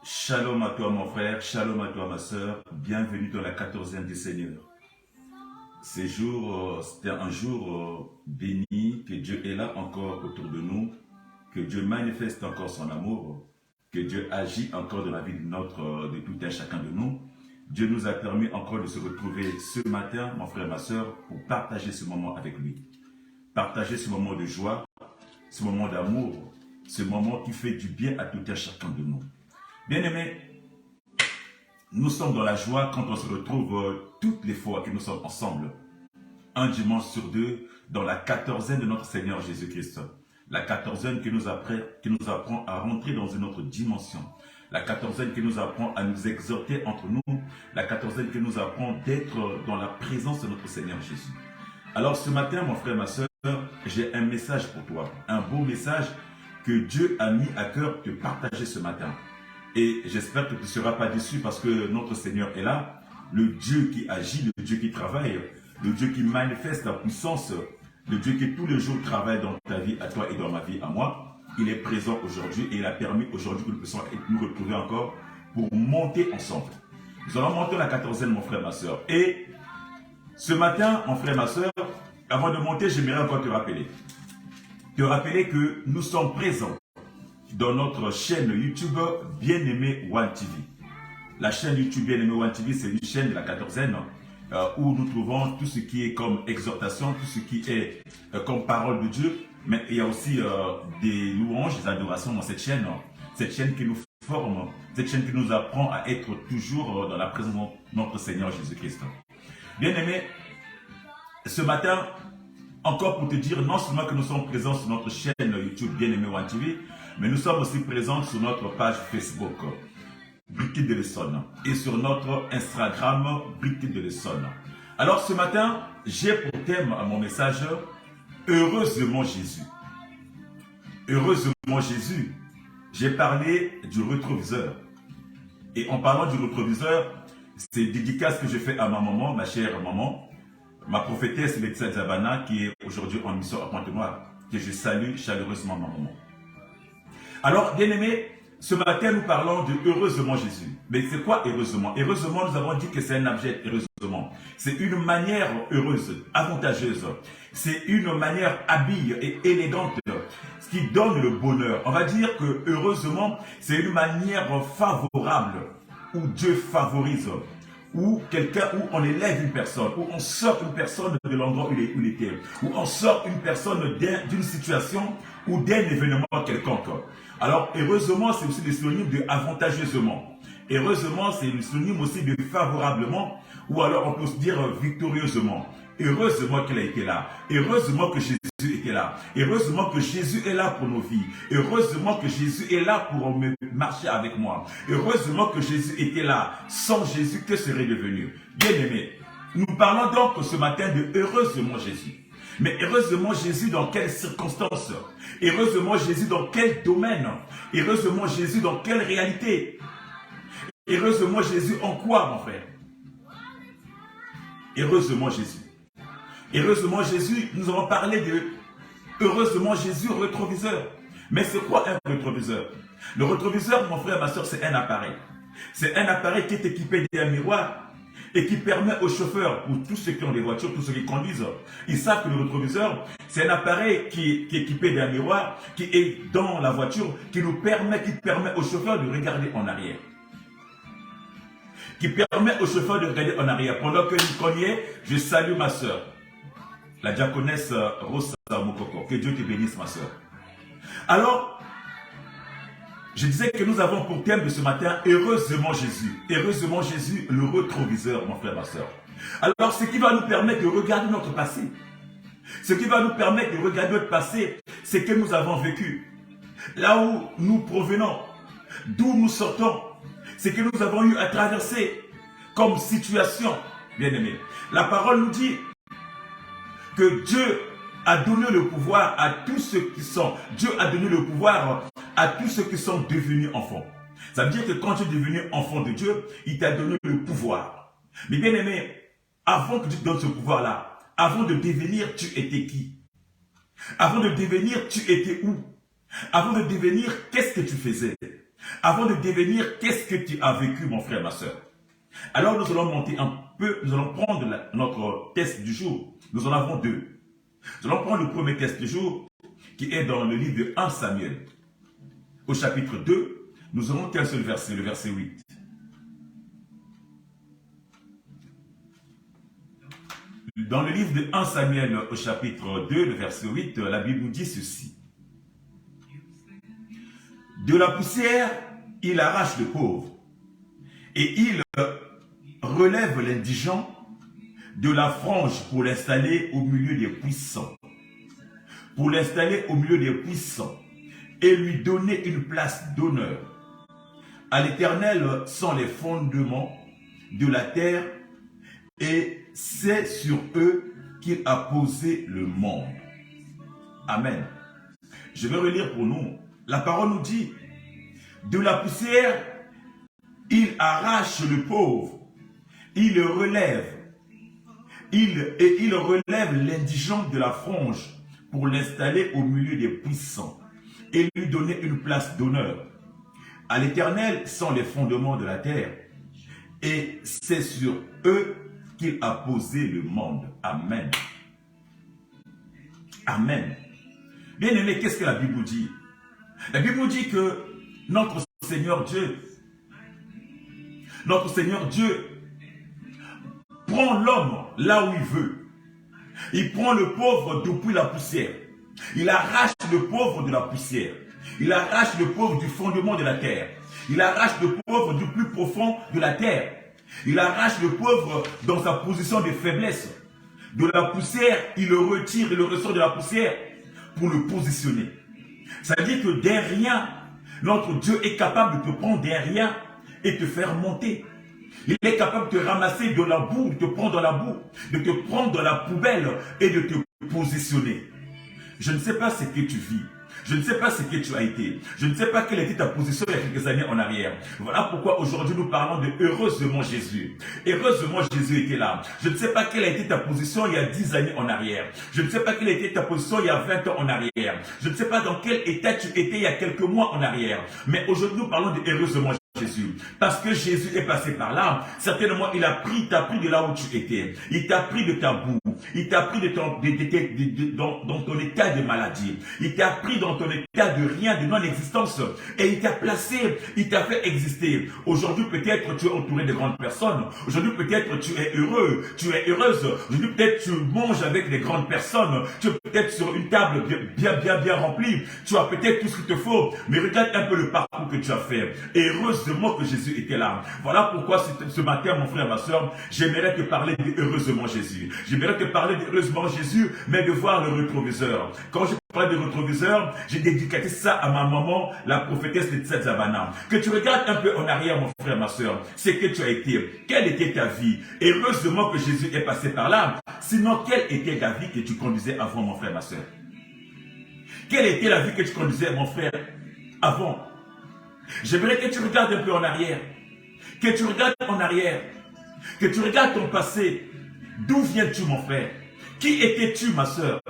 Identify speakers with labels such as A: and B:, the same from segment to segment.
A: Shalom à toi mon frère, shalom à toi ma soeur, bienvenue dans la 14e du Seigneur. C'était un jour béni, que Dieu est là encore autour de nous, que Dieu manifeste encore son amour, que Dieu agit encore dans la vie de tout un chacun de nous. Dieu nous a permis encore de se retrouver ce matin, mon frère, ma soeur, pour partager ce moment avec lui. Partager ce moment de joie, ce moment d'amour, ce moment qui fait du bien à tout un chacun de nous. Bien-aimés, nous sommes dans la joie quand on se retrouve toutes les fois que nous sommes ensemble. Un dimanche sur deux, dans la 14e de notre Seigneur Jésus-Christ. La 14e qui nous apprend à rentrer dans une autre dimension. La 14e qui nous apprend à nous exhorter entre nous. La 14e qui nous apprend d'être dans la présence de notre Seigneur Jésus. Alors ce matin, mon frère, ma soeur, j'ai un message pour toi. Un beau message que Dieu a mis à cœur de partager ce matin. Et j'espère que tu ne seras pas déçu parce que notre Seigneur est là. Le Dieu qui agit, le Dieu qui travaille, le Dieu qui manifeste la puissance, le Dieu qui tous les jours travaille dans ta vie, à toi et dans ma vie, à moi. Il est présent aujourd'hui et il a permis aujourd'hui que nous puissions nous retrouver encore pour monter ensemble. Nous allons monter la 14e, mon frère, ma soeur. Et ce matin, mon frère, ma soeur, avant de monter, j'aimerais encore te rappeler. Te rappeler que nous sommes présents dans notre chaîne YouTube Bien-Aimé One TV. La chaîne YouTube Bien-Aimé One TV, c'est une chaîne de la 14e où nous trouvons tout ce qui est comme exhortation, tout ce qui est comme parole de Dieu. Mais il y a aussi des louanges, des adorations dans cette chaîne qui nous forme, cette chaîne qui nous apprend à être toujours dans la présence de notre Seigneur Jésus-Christ. Bien-aimé, ce matin, encore pour te dire, non seulement que nous sommes présents sur notre chaîne YouTube Bien-Aimé One TV, mais nous sommes aussi présents sur notre page Facebook, Brigitte de l'Essonne, et sur notre Instagram, Brigitte de l'Essonne. Alors ce matin, j'ai pour thème à mon message, heureusement Jésus. Heureusement Jésus, j'ai parlé du rétroviseur. Et en parlant du rétroviseur, c'est dédicace que je fais à ma maman, ma chère maman, ma prophétesse Laetitia Zabana, qui est aujourd'hui en mission à Pointe-Noire, que je salue chaleureusement ma maman. Alors, bien-aimés, ce matin, nous parlons de heureusement Jésus. Mais c'est quoi heureusement? Heureusement, nous avons dit que c'est un objet, heureusement. C'est une manière heureuse, avantageuse. C'est une manière habile et élégante, ce qui donne le bonheur. On va dire que heureusement, c'est une manière favorable, où Dieu favorise, où on élève une personne, où on sort une personne de l'endroit où il était, où on sort une personne d'une situation ou d'un événement quelconque. Alors, heureusement, c'est aussi le synonyme de avantageusement. Heureusement, c'est le synonyme aussi de favorablement, ou alors on peut se dire victorieusement. Heureusement qu'il a été là. Heureusement que Jésus était là. Heureusement que Jésus est là pour nos vies. Heureusement que Jésus est là pour marcher avec moi. Heureusement que Jésus était là. Sans Jésus, que serait devenu? Bien-aimé, nous parlons donc ce matin de heureusement Jésus. Mais heureusement Jésus dans quelles circonstances? Heureusement Jésus dans quel domaine? Heureusement Jésus dans quelle réalité? Heureusement Jésus en quoi, mon frère? Heureusement Jésus. Heureusement Jésus, nous allons parler de heureusement Jésus rétroviseur. Mais c'est quoi un rétroviseur? Le rétroviseur, mon frère, ma soeur, c'est un appareil. C'est un appareil qui est équipé d'un miroir et qui permet aux chauffeurs, ou tous ceux qui ont des voitures, tous ceux qui conduisent, ils savent que le rétroviseur, c'est un appareil qui est équipé d'un miroir, qui est dans la voiture, qui permet aux chauffeurs de regarder en arrière. Qui permet aux chauffeurs de regarder en arrière. Pendant que nous connaissons, je salue ma soeur, la diaconesse Rosa Mokoko. Que Dieu te bénisse, ma soeur. Alors, je disais que nous avons pour thème de ce matin, heureusement Jésus. Heureusement Jésus, le rétroviseur, mon frère, ma soeur. Alors, ce qui va nous permettre de regarder notre passé, ce qui va nous permettre de regarder notre passé, c'est que nous avons vécu. Là où nous provenons, d'où nous sortons, c'est que nous avons eu à traverser comme situation, bien aimé. La parole nous dit que Dieu a donné le pouvoir à tous ceux qui sont, Dieu a donné le pouvoir à tous ceux qui sont devenus enfants. Ça veut dire que quand tu es devenu enfant de Dieu, il t'a donné le pouvoir. Mais bien aimé, avant que Dieu te donne ce pouvoir-là, avant de devenir, tu étais qui? Avant de devenir, tu étais où? Avant de devenir, qu'est-ce que tu faisais? Avant de devenir, qu'est-ce que tu as vécu, mon frère, ma soeur? Alors nous allons monter un peu, nous allons prendre notre test du jour. Nous en avons deux. Nous allons prendre le premier test du jour, qui est dans le livre de 1 Samuel. Au chapitre 2, nous aurons qu'un seul verset, le verset 8. Dans le livre de 1 Samuel, au chapitre 2, le verset 8, la Bible nous dit ceci. De la poussière, il arrache le pauvre, et il relève l'indigent de la frange pour l'installer au milieu des puissants. Pour l'installer au milieu des puissants et lui donner une place d'honneur. À l'Éternel sont les fondements de la terre et c'est sur eux qu'il a posé le monde. Amen. Je vais relire pour nous. La parole nous dit, de la poussière, il arrache le pauvre, il le relève, il relève l'indigent de la frange pour l'installer au milieu des puissants et lui donner une place d'honneur. À l'Éternel sont les fondements de la terre et c'est sur eux qu'il a posé le monde. Amen. Amen. Bien aimé, qu'est-ce que la Bible dit? La Bible dit que notre Seigneur Dieu prend l'homme là où il veut. Il prend le pauvre depuis la poussière. Il arrache le pauvre de la poussière. Il arrache le pauvre du fondement de la terre. Il arrache le pauvre du plus profond de la terre. Il arrache le pauvre dans sa position de faiblesse. De la poussière, il le retire, il le ressort de la poussière pour le positionner. Ça veut dire que d'un rien, notre Dieu est capable de te prendre d'un rien et te faire monter. Il est capable de te ramasser de la boue, de te prendre dans la boue, de te prendre dans la poubelle et de te positionner. Je ne sais pas ce que tu vis. Je ne sais pas ce que tu as été. Je ne sais pas quelle était ta position il y a quelques années en arrière. Voilà pourquoi aujourd'hui nous parlons de heureusement Jésus. Heureusement Jésus était là. Je ne sais pas quelle a été ta position il y a 10 années en arrière. Je ne sais pas quelle a été ta position il y a 20 ans en arrière. Je ne sais pas dans quel état tu étais il y a quelques mois en arrière. Mais aujourd'hui nous parlons de heureusement Jésus. Parce que Jésus est passé par là. Certainement, il t'a pris de là où tu étais. Il t'a pris de ta boue. Il t'a pris dans ton état de maladie. Il t'a pris dans ton état de rien, de non-existence. Et il t'a placé, il t'a fait exister. Aujourd'hui, peut-être tu es entouré de grandes personnes. Aujourd'hui, peut-être tu es heureux, tu es heureuse. Aujourd'hui, peut-être tu manges avec des grandes personnes. Tu es peut-être sur une table bien remplie. Tu as peut-être tout ce qu'il te faut. Mais regarde un peu le parcours que tu as fait. Et heureusement que Jésus était là. Voilà pourquoi ce matin, mon frère, ma soeur, j'aimerais te parler de heureusement Jésus. J'aimerais te parler de heureusement Jésus, mais de voir le rétroviseur. Quand je parlais de rétroviseur, j'ai dédicaté ça à ma maman, la prophétesse de Tzabana. Que tu regardes un peu en arrière, mon frère, ma soeur, c'est que tu as été. Quelle était ta vie? Et heureusement que Jésus est passé par là. Sinon, quelle était ta vie que tu conduisais avant, mon frère, ma soeur? Quelle était la vie que tu conduisais, mon frère, avant? J'aimerais que tu regardes un peu en arrière. Que tu regardes en arrière. Que tu regardes ton passé. D'où viens-tu, mon frère? Qui étais-tu, ma soeur?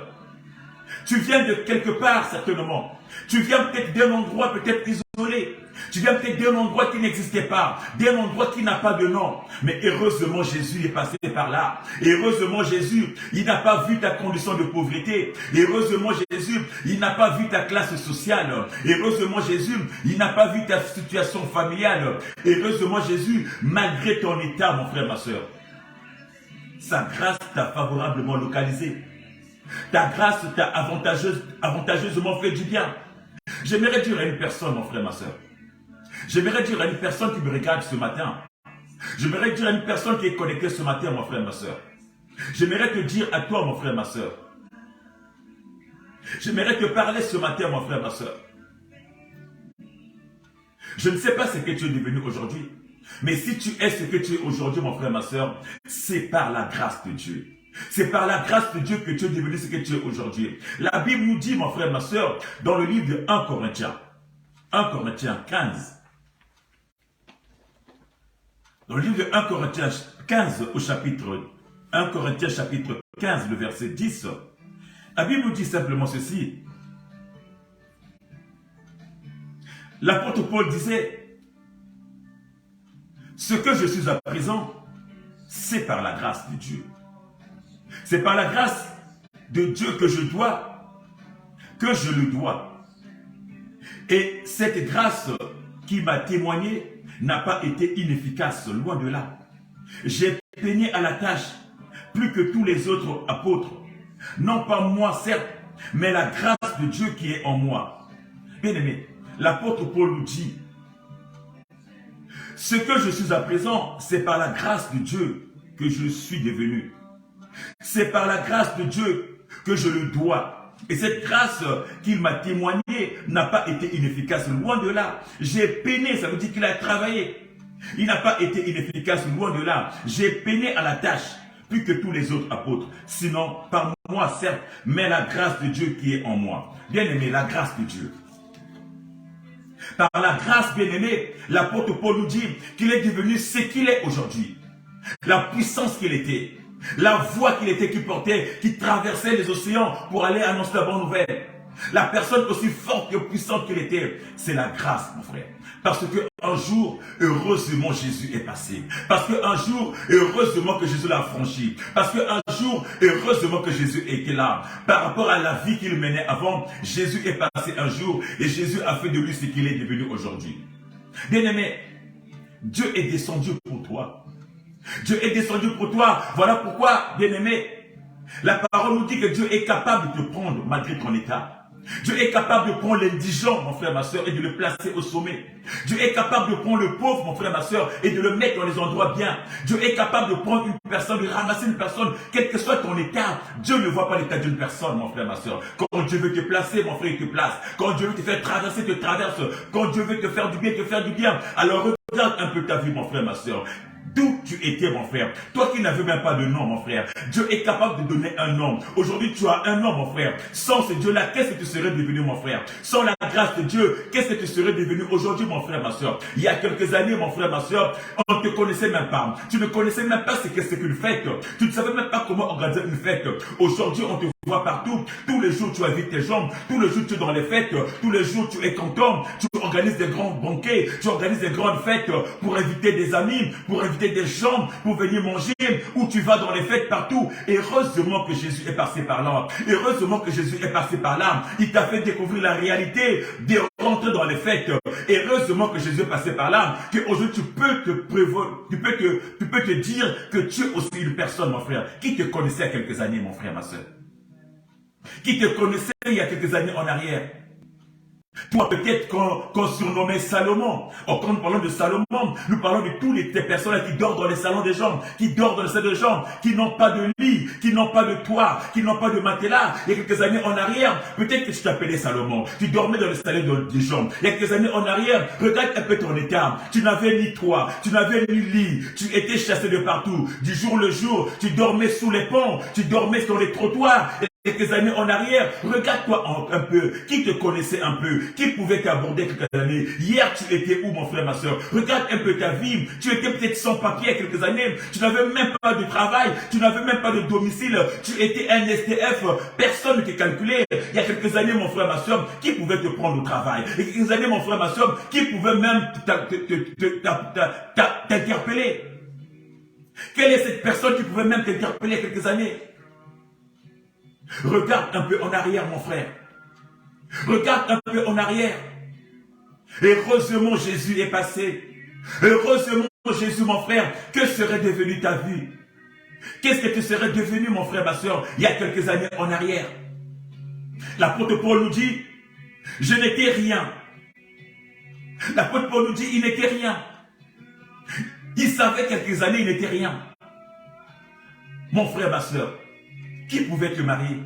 A: Tu viens de quelque part, certainement. Tu viens peut-être d'un endroit peut-être isolé. Tu viens peut-être d'un endroit qui n'existait pas, d'un endroit qui n'a pas de nom. Mais heureusement, Jésus est passé par là. Et heureusement, Jésus, il n'a pas vu ta condition de pauvreté. Et heureusement, Jésus, il n'a pas vu ta classe sociale. Et heureusement, Jésus, il n'a pas vu ta situation familiale. Et heureusement, Jésus, malgré ton état, mon frère, ma soeur, sa grâce t'a favorablement localisé. Ta grâce t'a avantageusement fait du bien. J'aimerais dire à une personne, mon frère, ma soeur. J'aimerais dire à une personne qui me regarde ce matin. J'aimerais dire à une personne qui est connectée ce matin, mon frère, ma soeur. J'aimerais te dire à toi, mon frère, ma soeur. J'aimerais te parler ce matin, mon frère, ma soeur. Je ne sais pas ce que tu es devenu aujourd'hui. Mais si tu es ce que tu es aujourd'hui, mon frère, ma soeur, c'est par la grâce de Dieu. C'est par la grâce de Dieu que tu es devenu ce que tu es aujourd'hui. La Bible nous dit, mon frère, ma soeur, dans le livre de 1 Corinthiens 15. Dans le livre de 1 Corinthiens 15 au chapitre 1 Corinthiens chapitre 15, le verset 10, la Bible nous dit simplement ceci. L'apôtre Paul disait, Ce que je suis à présent, c'est par la grâce de Dieu. C'est par la grâce de Dieu que je le dois. Et cette grâce qui m'a témoigné n'a pas été inefficace, loin de là. J'ai peiné à la tâche plus que tous les autres apôtres. Non pas moi, certes, mais la grâce de Dieu qui est en moi. Bien-aimé, l'apôtre Paul nous dit, ce que je suis à présent, c'est par la grâce de Dieu que je suis devenu. C'est par la grâce de Dieu que je le dois. Et cette grâce qu'il m'a témoignée n'a pas été inefficace, loin de là. J'ai peiné, ça veut dire qu'il a travaillé. Il n'a pas été inefficace, loin de là. J'ai peiné à la tâche, plus que tous les autres apôtres. Sinon, par moi, certes, mais la grâce de Dieu qui est en moi. Bien-aimé, la grâce de Dieu. Par la grâce, bien-aimé, l'apôtre Paul nous dit qu'il est devenu ce qu'il est aujourd'hui. La puissance qu'il était. La voix qu'il était, qui portait, qui traversait les océans pour aller annoncer la bonne nouvelle. La personne aussi forte et puissante qu'il était, c'est la grâce, mon frère. Parce qu'un jour, heureusement, Jésus est passé. Parce qu'un jour, heureusement que Jésus l'a franchi. Parce qu'un jour, heureusement que Jésus était là. Par rapport à la vie qu'il menait avant, Jésus est passé un jour et Jésus a fait de lui ce qu'il est devenu aujourd'hui. Bien-aimé, Dieu est descendu pour toi. Dieu est descendu pour toi. Voilà pourquoi, bien-aimé, la parole nous dit que Dieu est capable de te prendre malgré ton état. Dieu est capable de prendre l'indigent, mon frère, ma soeur, et de le placer au sommet. Dieu est capable de prendre le pauvre, mon frère, ma soeur, et de le mettre dans les endroits bien. Dieu est capable de prendre une personne, de ramasser une personne, quel que soit ton état. Dieu ne voit pas l'état d'une personne, mon frère, ma soeur. Quand Dieu veut te placer, mon frère, il te place. Quand Dieu veut te faire traverser, te traverse. Quand Dieu veut te faire du bien, te faire du bien. Alors regarde un peu ta vie, mon frère, ma soeur. D'où tu étais, mon frère. Toi qui n'avais même pas de nom, mon frère. Dieu est capable de donner un nom. Aujourd'hui, tu as un nom, mon frère. Sans ce Dieu-là, qu'est-ce que tu serais devenu, mon frère? Sans la grâce de Dieu, qu'est-ce que tu serais devenu aujourd'hui, mon frère, ma soeur? Il y a quelques années, mon frère, ma soeur, on ne te connaissait même pas. Tu ne connaissais même pas ce que c'est qu'une fête. Tu ne savais même pas comment organiser une fête. Aujourd'hui, on te voit partout. Tous les jours, tu invites tes gens. Tous les jours, tu es dans les fêtes. Tous les jours, tu es content. Tu organises des grands banquets. Tu organises des grandes fêtes pour inviter des amis, pour inviter des gens, pour venir manger. Où tu vas dans les fêtes partout. Et heureusement que Jésus est passé par là. Et heureusement que Jésus est passé par là. Il t'a fait découvrir la réalité de rentrer dans les fêtes. Et heureusement que Jésus est passé par là. Qu'aujourd'hui, tu peux te prévoir, tu peux te dire que tu es aussi une personne, mon frère, qui te connaissait il y a quelques années, mon frère, ma soeur. Qui te connaissait il y a quelques années en arrière. Toi, peut-être qu'on surnommait Salomon. Or, quand nous parlons de Salomon, nous parlons de toutes les personnes qui dorment dans les salons des gens, qui dorment dans les salons des gens, qui n'ont pas de lit, qui n'ont pas de toit, qui n'ont pas de matelas. Il y a quelques années en arrière, peut-être que tu t'appelais Salomon. Tu dormais dans les salons des gens. Il y a quelques années en arrière, regarde un peu ton état. Tu n'avais ni toit, tu n'avais ni lit. Tu étais chassé de partout. Du jour le jour, tu dormais sous les ponts, tu dormais sur les trottoirs. Quelques années en arrière, regarde-toi un peu, qui te connaissait un peu, qui pouvait t'aborder quelques années. Hier, tu étais où, mon frère, ma soeur? Regarde un peu ta vie, tu étais peut-être sans papier il y a quelques années, tu n'avais même pas de travail, tu n'avais même pas de domicile, tu étais un SDF, personne ne te calculait. Il y a quelques années, mon frère, ma soeur, qui pouvait te prendre au travail? Il y a quelques années, mon frère, ma soeur, qui pouvait même t'interpeller? Quelle est cette personne qui pouvait même t'interpeller il y a quelques années? Regarde un peu en arrière, mon frère. Regarde un peu en arrière. Heureusement, Jésus est passé. Heureusement, Jésus, mon frère, que serait devenue ta vie? Qu'est-ce que tu serais devenu, mon frère, ma soeur, il y a quelques années en arrière? L'apôtre Paul nous dit, je n'étais rien. L'apôtre Paul nous dit, il n'était rien. Il savait quelques années, il n'était rien. Mon frère, ma soeur, qui pouvait te marier?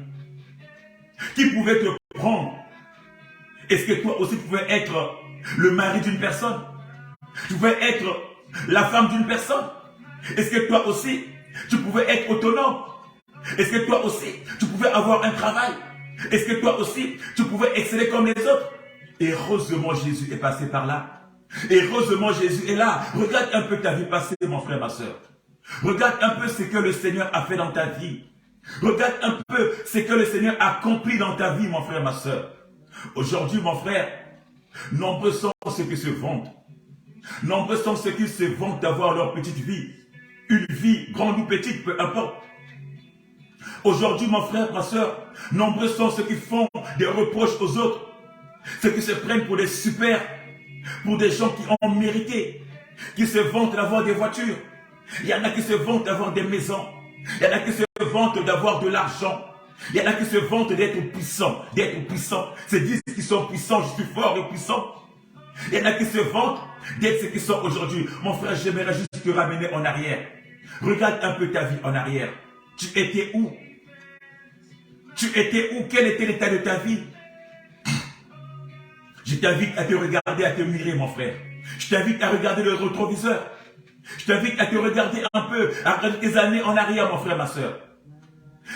A: Qui pouvait te prendre? Est-ce que toi aussi tu pouvais être le mari d'une personne? Tu pouvais être la femme d'une personne? Est-ce que toi aussi tu pouvais être autonome? Est-ce que toi aussi tu pouvais avoir un travail? Est-ce que toi aussi tu pouvais exceller comme les autres? Et heureusement Jésus est passé par là. Et heureusement Jésus est là. Regarde un peu ta vie passée, mon frère, ma soeur. Regarde un peu ce que le Seigneur a fait dans ta vie. Regarde un peu ce que le Seigneur a accompli dans ta vie, mon frère, ma soeur. Aujourd'hui, mon frère, nombreux sont ceux qui se vantent. Nombreux sont ceux qui se vantent d'avoir leur petite vie. Une vie, grande ou petite, peu importe. Aujourd'hui, mon frère, ma soeur, nombreux sont ceux qui font des reproches aux autres. Ceux qui se prennent pour des super, pour des gens qui ont mérité, qui se vantent d'avoir des voitures. Il y en a qui se vantent d'avoir des maisons. Il y en a qui se vantent d'avoir de l'argent. Il y en a qui se vantent d'être puissants. Se disent qu'ils sont puissants, je suis fort et puissant. Il y en a qui se vantent d'être ce qu'ils sont aujourd'hui. Mon frère, j'aimerais juste te ramener en arrière. Regarde un peu ta vie en arrière. Tu étais où? Tu étais où? Quel était l'état de ta vie? Je t'invite à te regarder, à te mirer, mon frère. Je t'invite à regarder le rétroviseur. Je t'invite à te regarder un peu, à quelques années en arrière, mon frère, ma soeur.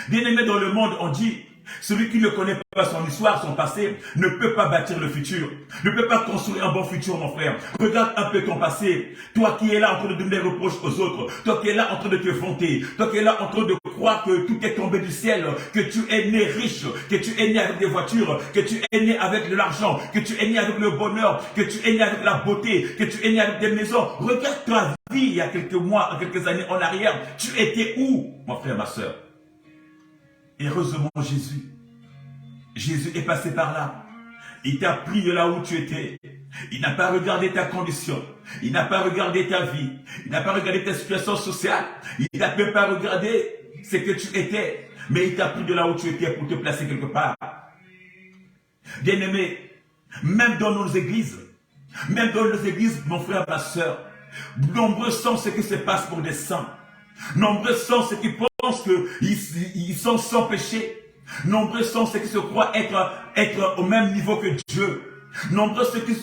A: Bien-aimé, dans le monde, on dit, celui qui ne connaît pas son histoire, son passé, ne peut pas bâtir le futur, ne peut pas construire un bon futur, mon frère. Regarde un peu ton passé. Toi qui es là en train de donner des reproches aux autres, toi qui es là en train de te vanter, toi qui es là en train de croire que tout est tombé du ciel, que tu es né riche, que tu es né avec des voitures, que tu es né avec de l'argent, que tu es né avec le bonheur, que tu es né avec la beauté, que tu es né avec des maisons. Regarde ta vie il y a quelques mois, quelques années en arrière. Tu étais où, mon frère, ma soeur? Heureusement, Jésus est passé par là. Il t'a pris de là où tu étais. Il n'a pas regardé ta condition. Il n'a pas regardé ta vie. Il n'a pas regardé ta situation sociale. Il n'a même pas regardé ce que tu étais. Mais il t'a pris de là où tu étais pour te placer quelque part. Bien-aimé, même dans nos églises, mon frère, ma soeur, nombreux sont ceux qui se passent pour des saints. Nombreux sont ceux qui pensent qu'ils sont sans péché. Nombreux sont ceux qui se croient être au même niveau que Dieu. Nombreux ceux qui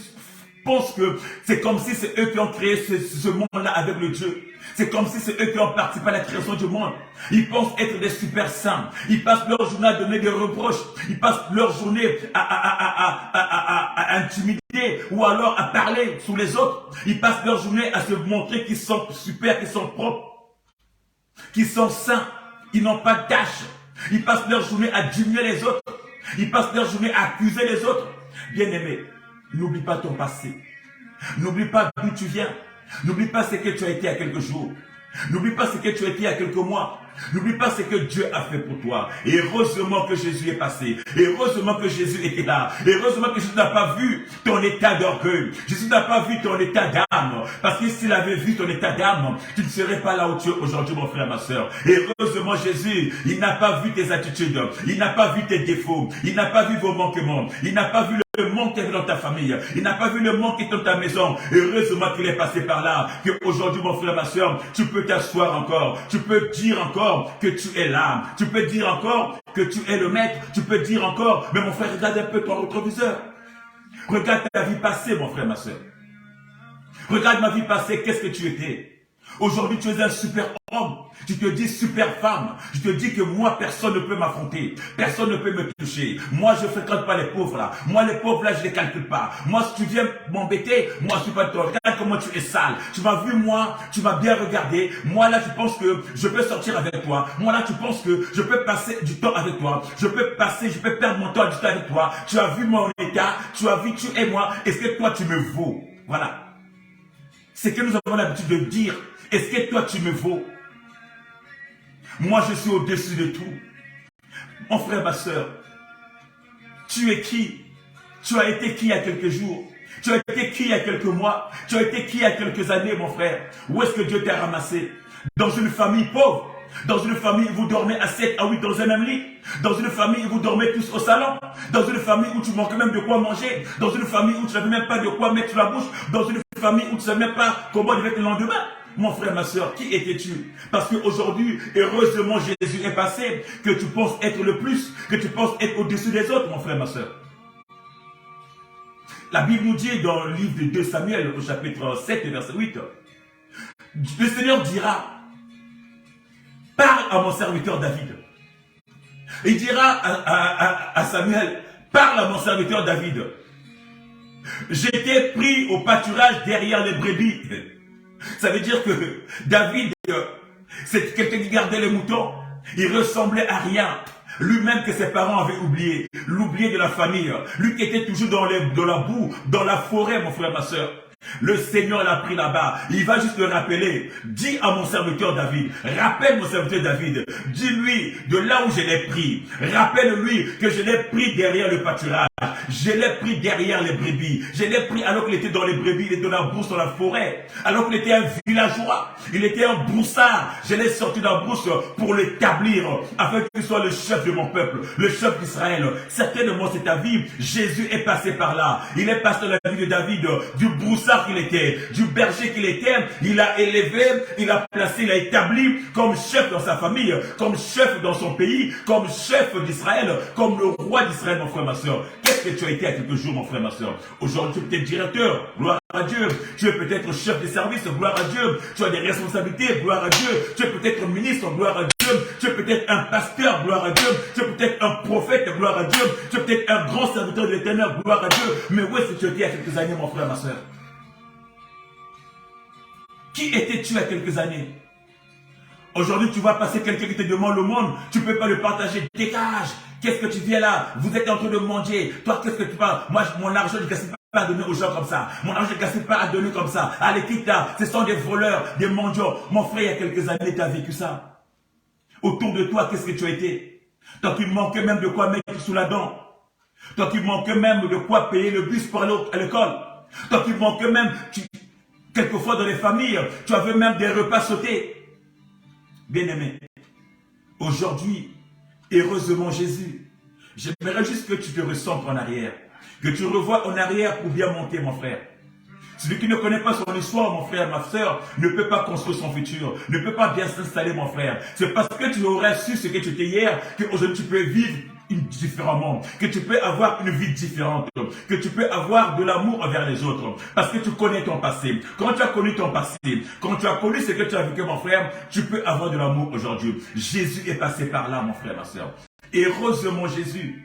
A: pensent que c'est comme si c'est eux qui ont créé ce monde-là avec le Dieu. C'est comme si c'est eux qui ont participé à la création du monde. Ils pensent être des super saints. Ils passent leur journée à donner des reproches. Ils passent leur journée à intimider ou alors à parler sur les autres. Ils passent leur journée à se montrer qu'ils sont super, qu'ils sont propres, qu'ils sont saints, ils n'ont pas de tâches. Ils passent leur journée à diminuer les autres. Ils passent leur journée à accuser les autres. Bien-aimé, n'oublie pas ton passé. N'oublie pas d'où tu viens. N'oublie pas ce que tu as été il y a quelques jours. N'oublie pas ce que tu as été il y a quelques mois. N'oublie pas ce que Dieu a fait pour toi. Et heureusement que Jésus est passé. Et heureusement que Jésus était là. Et heureusement que Jésus n'a pas vu ton état d'orgueil. Jésus n'a pas vu ton état d'âme. Parce que s'il avait vu ton état d'âme, tu ne serais pas là où tu es aujourd'hui, mon frère, ma soeur. Et heureusement, Jésus, il n'a pas vu tes attitudes. Il n'a pas vu tes défauts. Il n'a pas vu vos manquements. Il n'a pas vu le manque qui est dans ta famille. Il n'a pas vu le manque qui est dans ta maison. Heureusement qu'il est passé par là. Qu'aujourd'hui, mon frère, ma soeur, tu peux t'asseoir encore. Tu peux dire encore que tu es là. Tu peux dire encore que tu es le maître. Tu peux dire encore, mais mon frère, regarde un peu ton rétroviseur. Regarde ta vie passée, mon frère, ma soeur. Regarde ma vie passée, qu'est-ce que tu étais? Aujourd'hui, tu es un super homme. Tu te dis super femme. Je te dis que moi, personne ne peut m'affronter. Personne ne peut me toucher. Moi, je ne fréquente pas les pauvres là. Moi, les pauvres là, je ne les calcule pas. Moi, si tu viens m'embêter, moi, je ne suis pas toi. Regarde comment tu es sale. Tu m'as vu, moi, tu m'as bien regardé. Moi, là, tu penses que je peux sortir avec toi. Moi, là, tu penses que je peux passer du temps avec toi. Je peux perdre mon temps du temps avec toi. Tu as vu mon état. Tu as vu, tu es moi. Est-ce que toi, tu me vaux? Voilà. C'est que nous avons l'habitude de dire. Est-ce que toi, tu me vaux? Moi, je suis au-dessus de tout. Mon frère, ma soeur, tu es qui? Tu as été qui il y a quelques jours? Tu as été qui il y a quelques mois? Tu as été qui il y a quelques années, mon frère? Où est-ce que Dieu t'a ramassé? Dans une famille pauvre? Dans une famille où vous dormez à 7 à 8 dans un même lit? Dans une famille où vous dormez tous au salon? Dans une famille où tu manques même de quoi manger? Dans une famille où tu n'avais même pas de quoi mettre sur la bouche? Dans une famille où tu ne savais même pas comment devait être le lendemain? Mon frère, ma soeur, qui étais-tu? Parce qu'aujourd'hui, heureusement, Jésus est passé, que tu penses être le plus, que tu penses être au-dessus des autres, mon frère, ma soeur. La Bible nous dit dans le livre de 2 Samuel, au chapitre 7, verset 8, le Seigneur dira, parle à mon serviteur David. Il dira à Samuel, parle à mon serviteur David. J'étais pris au pâturage derrière les brebis. Ça veut dire que David, c'est quelqu'un qui gardait les moutons. Il ressemblait à rien. Lui-même que ses parents avaient oublié. L'oublié de la famille. Lui qui était toujours dans la boue, dans la forêt, mon frère, ma soeur. Le Seigneur l'a pris là-bas. Il va juste le rappeler. Dis à mon serviteur David. Rappelle mon serviteur David. Dis-lui de là où je l'ai pris. Rappelle-lui que je l'ai pris derrière le pâturage. Je l'ai pris derrière les brebis. Je l'ai pris alors qu'il était dans les brebis. Il était dans la brousse, dans la forêt. Alors qu'il était un villageois. Il était un broussard. Je l'ai sorti de la brousse pour l'établir. Afin qu'il soit le chef de mon peuple. Le chef d'Israël. Certainement c'est ta vie. Jésus est passé par là. Il est passé dans la vie de David. Du broussard qu'il était, du berger qu'il était, il a élevé, il a placé, il a établi comme chef dans sa famille, comme chef dans son pays, comme chef d'Israël, comme le roi d'Israël, mon frère, ma soeur. Qu'est-ce que tu as été à quelques jours, mon frère, ma soeur? Aujourd'hui, tu es peut-être directeur, gloire à Dieu. Tu es peut-être chef de service, gloire à Dieu. Tu as des responsabilités, gloire à Dieu. Tu es peut-être ministre, gloire à Dieu. Tu es peut-être un pasteur, gloire à Dieu. Tu es peut-être un prophète, gloire à Dieu. Tu es peut-être un grand serviteur de l'Éternel, gloire à Dieu. Mais où est-ce que tu étais il y a quelques années, mon frère, ma soeur? Qui étais-tu il y a quelques années? Aujourd'hui, tu vas passer quelqu'un qui te demande le monde. Tu ne peux pas le partager. Dégage. Qu'est-ce que tu viens là? Vous êtes en train de manger. Toi, qu'est-ce que tu parles? Moi, mon argent, je ne gaspille pas à donner aux gens comme ça. Mon argent, je ne gaspille pas à donner comme ça. Allez, quitte là. Ce sont des voleurs, des mendiants. Mon frère, il y a quelques années, tu as vécu ça. Autour de toi, qu'est-ce que tu as été? Toi qui manquais même de quoi mettre sous la dent. Toi qui manquais même de quoi payer le bus pour aller à l'école. Toi qui manquais même... Quelquefois dans les familles, tu avais même des repas sautés. Bien-aimé, aujourd'hui, heureusement Jésus, j'aimerais juste que tu te ressentes en arrière. Que tu revois en arrière pour bien monter, mon frère. Celui qui ne connaît pas son histoire, mon frère, ma soeur, ne peut pas construire son futur, ne peut pas bien s'installer, mon frère. C'est parce que tu aurais su ce que tu étais hier, qu'aujourd'hui tu peux vivre différemment, que tu peux avoir une vie différente, que tu peux avoir de l'amour envers les autres, parce que tu connais ton passé. Quand tu as connu ton passé, quand tu as connu ce que tu as vécu, mon frère, tu peux avoir de l'amour aujourd'hui. Jésus est passé par là, mon frère, ma soeur. Heureusement Jésus.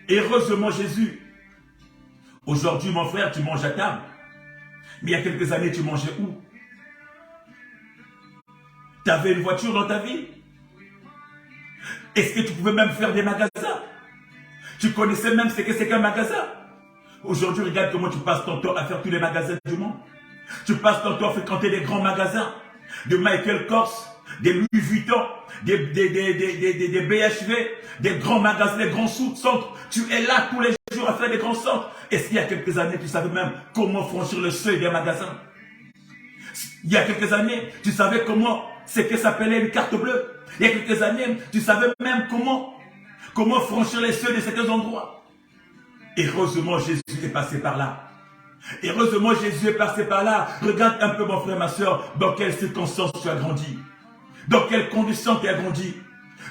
A: Heureusement Jésus. Aujourd'hui, mon frère, tu manges à table. Mais il y a quelques années, tu mangeais où? Tu avais une voiture dans ta vie? Est-ce que tu pouvais même faire des magasins? Tu connaissais même ce que c'est qu'un magasin? Aujourd'hui, regarde comment tu passes ton temps à faire tous les magasins du monde. Tu passes ton temps à fréquenter des grands magasins, de Michael Kors, des Louis Vuitton, des BHV, des grands magasins, des grands centres. Tu es là tous les jours à faire des grands centres. Est-ce qu'il y a quelques années, tu savais même comment franchir le seuil des magasins? Il y a quelques années, tu savais comment c'est que s'appelait une carte bleue. Il y a quelques années, tu savais même comment franchir les seuils de certains endroits. Heureusement, Jésus est passé par là. Heureusement, Jésus est passé par là. Regarde un peu, mon frère, ma soeur, dans quelles circonstances tu as grandi. Dans quelles conditions tu as grandi.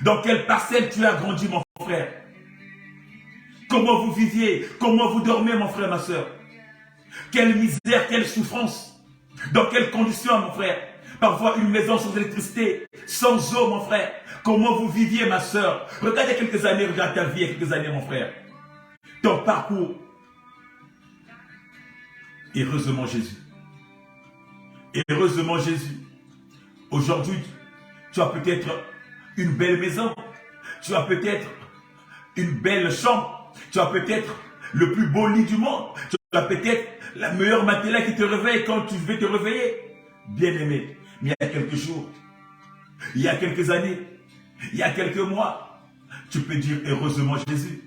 A: Dans quelle parcelle tu as grandi, mon frère. Comment vous viviez, comment vous dormez, mon frère, ma soeur. Quelle misère, quelle souffrance. Dans quelles conditions, mon frère. Parfois une maison sans électricité, sans eau, mon frère. Comment vous viviez, ma soeur. Regarde il y a quelques années, regarde ta vie il y a quelques années, mon frère. Ton parcours. Heureusement Jésus. Heureusement Jésus. Aujourd'hui, tu as peut-être une belle maison. Tu as peut-être une belle chambre. Tu as peut-être le plus beau lit du monde. Tu as peut-être la meilleure matelas qui te réveille quand tu veux te réveiller. Bien-aimé. Mais il y a quelques jours, il y a quelques années, il y a quelques mois, tu peux dire heureusement Jésus.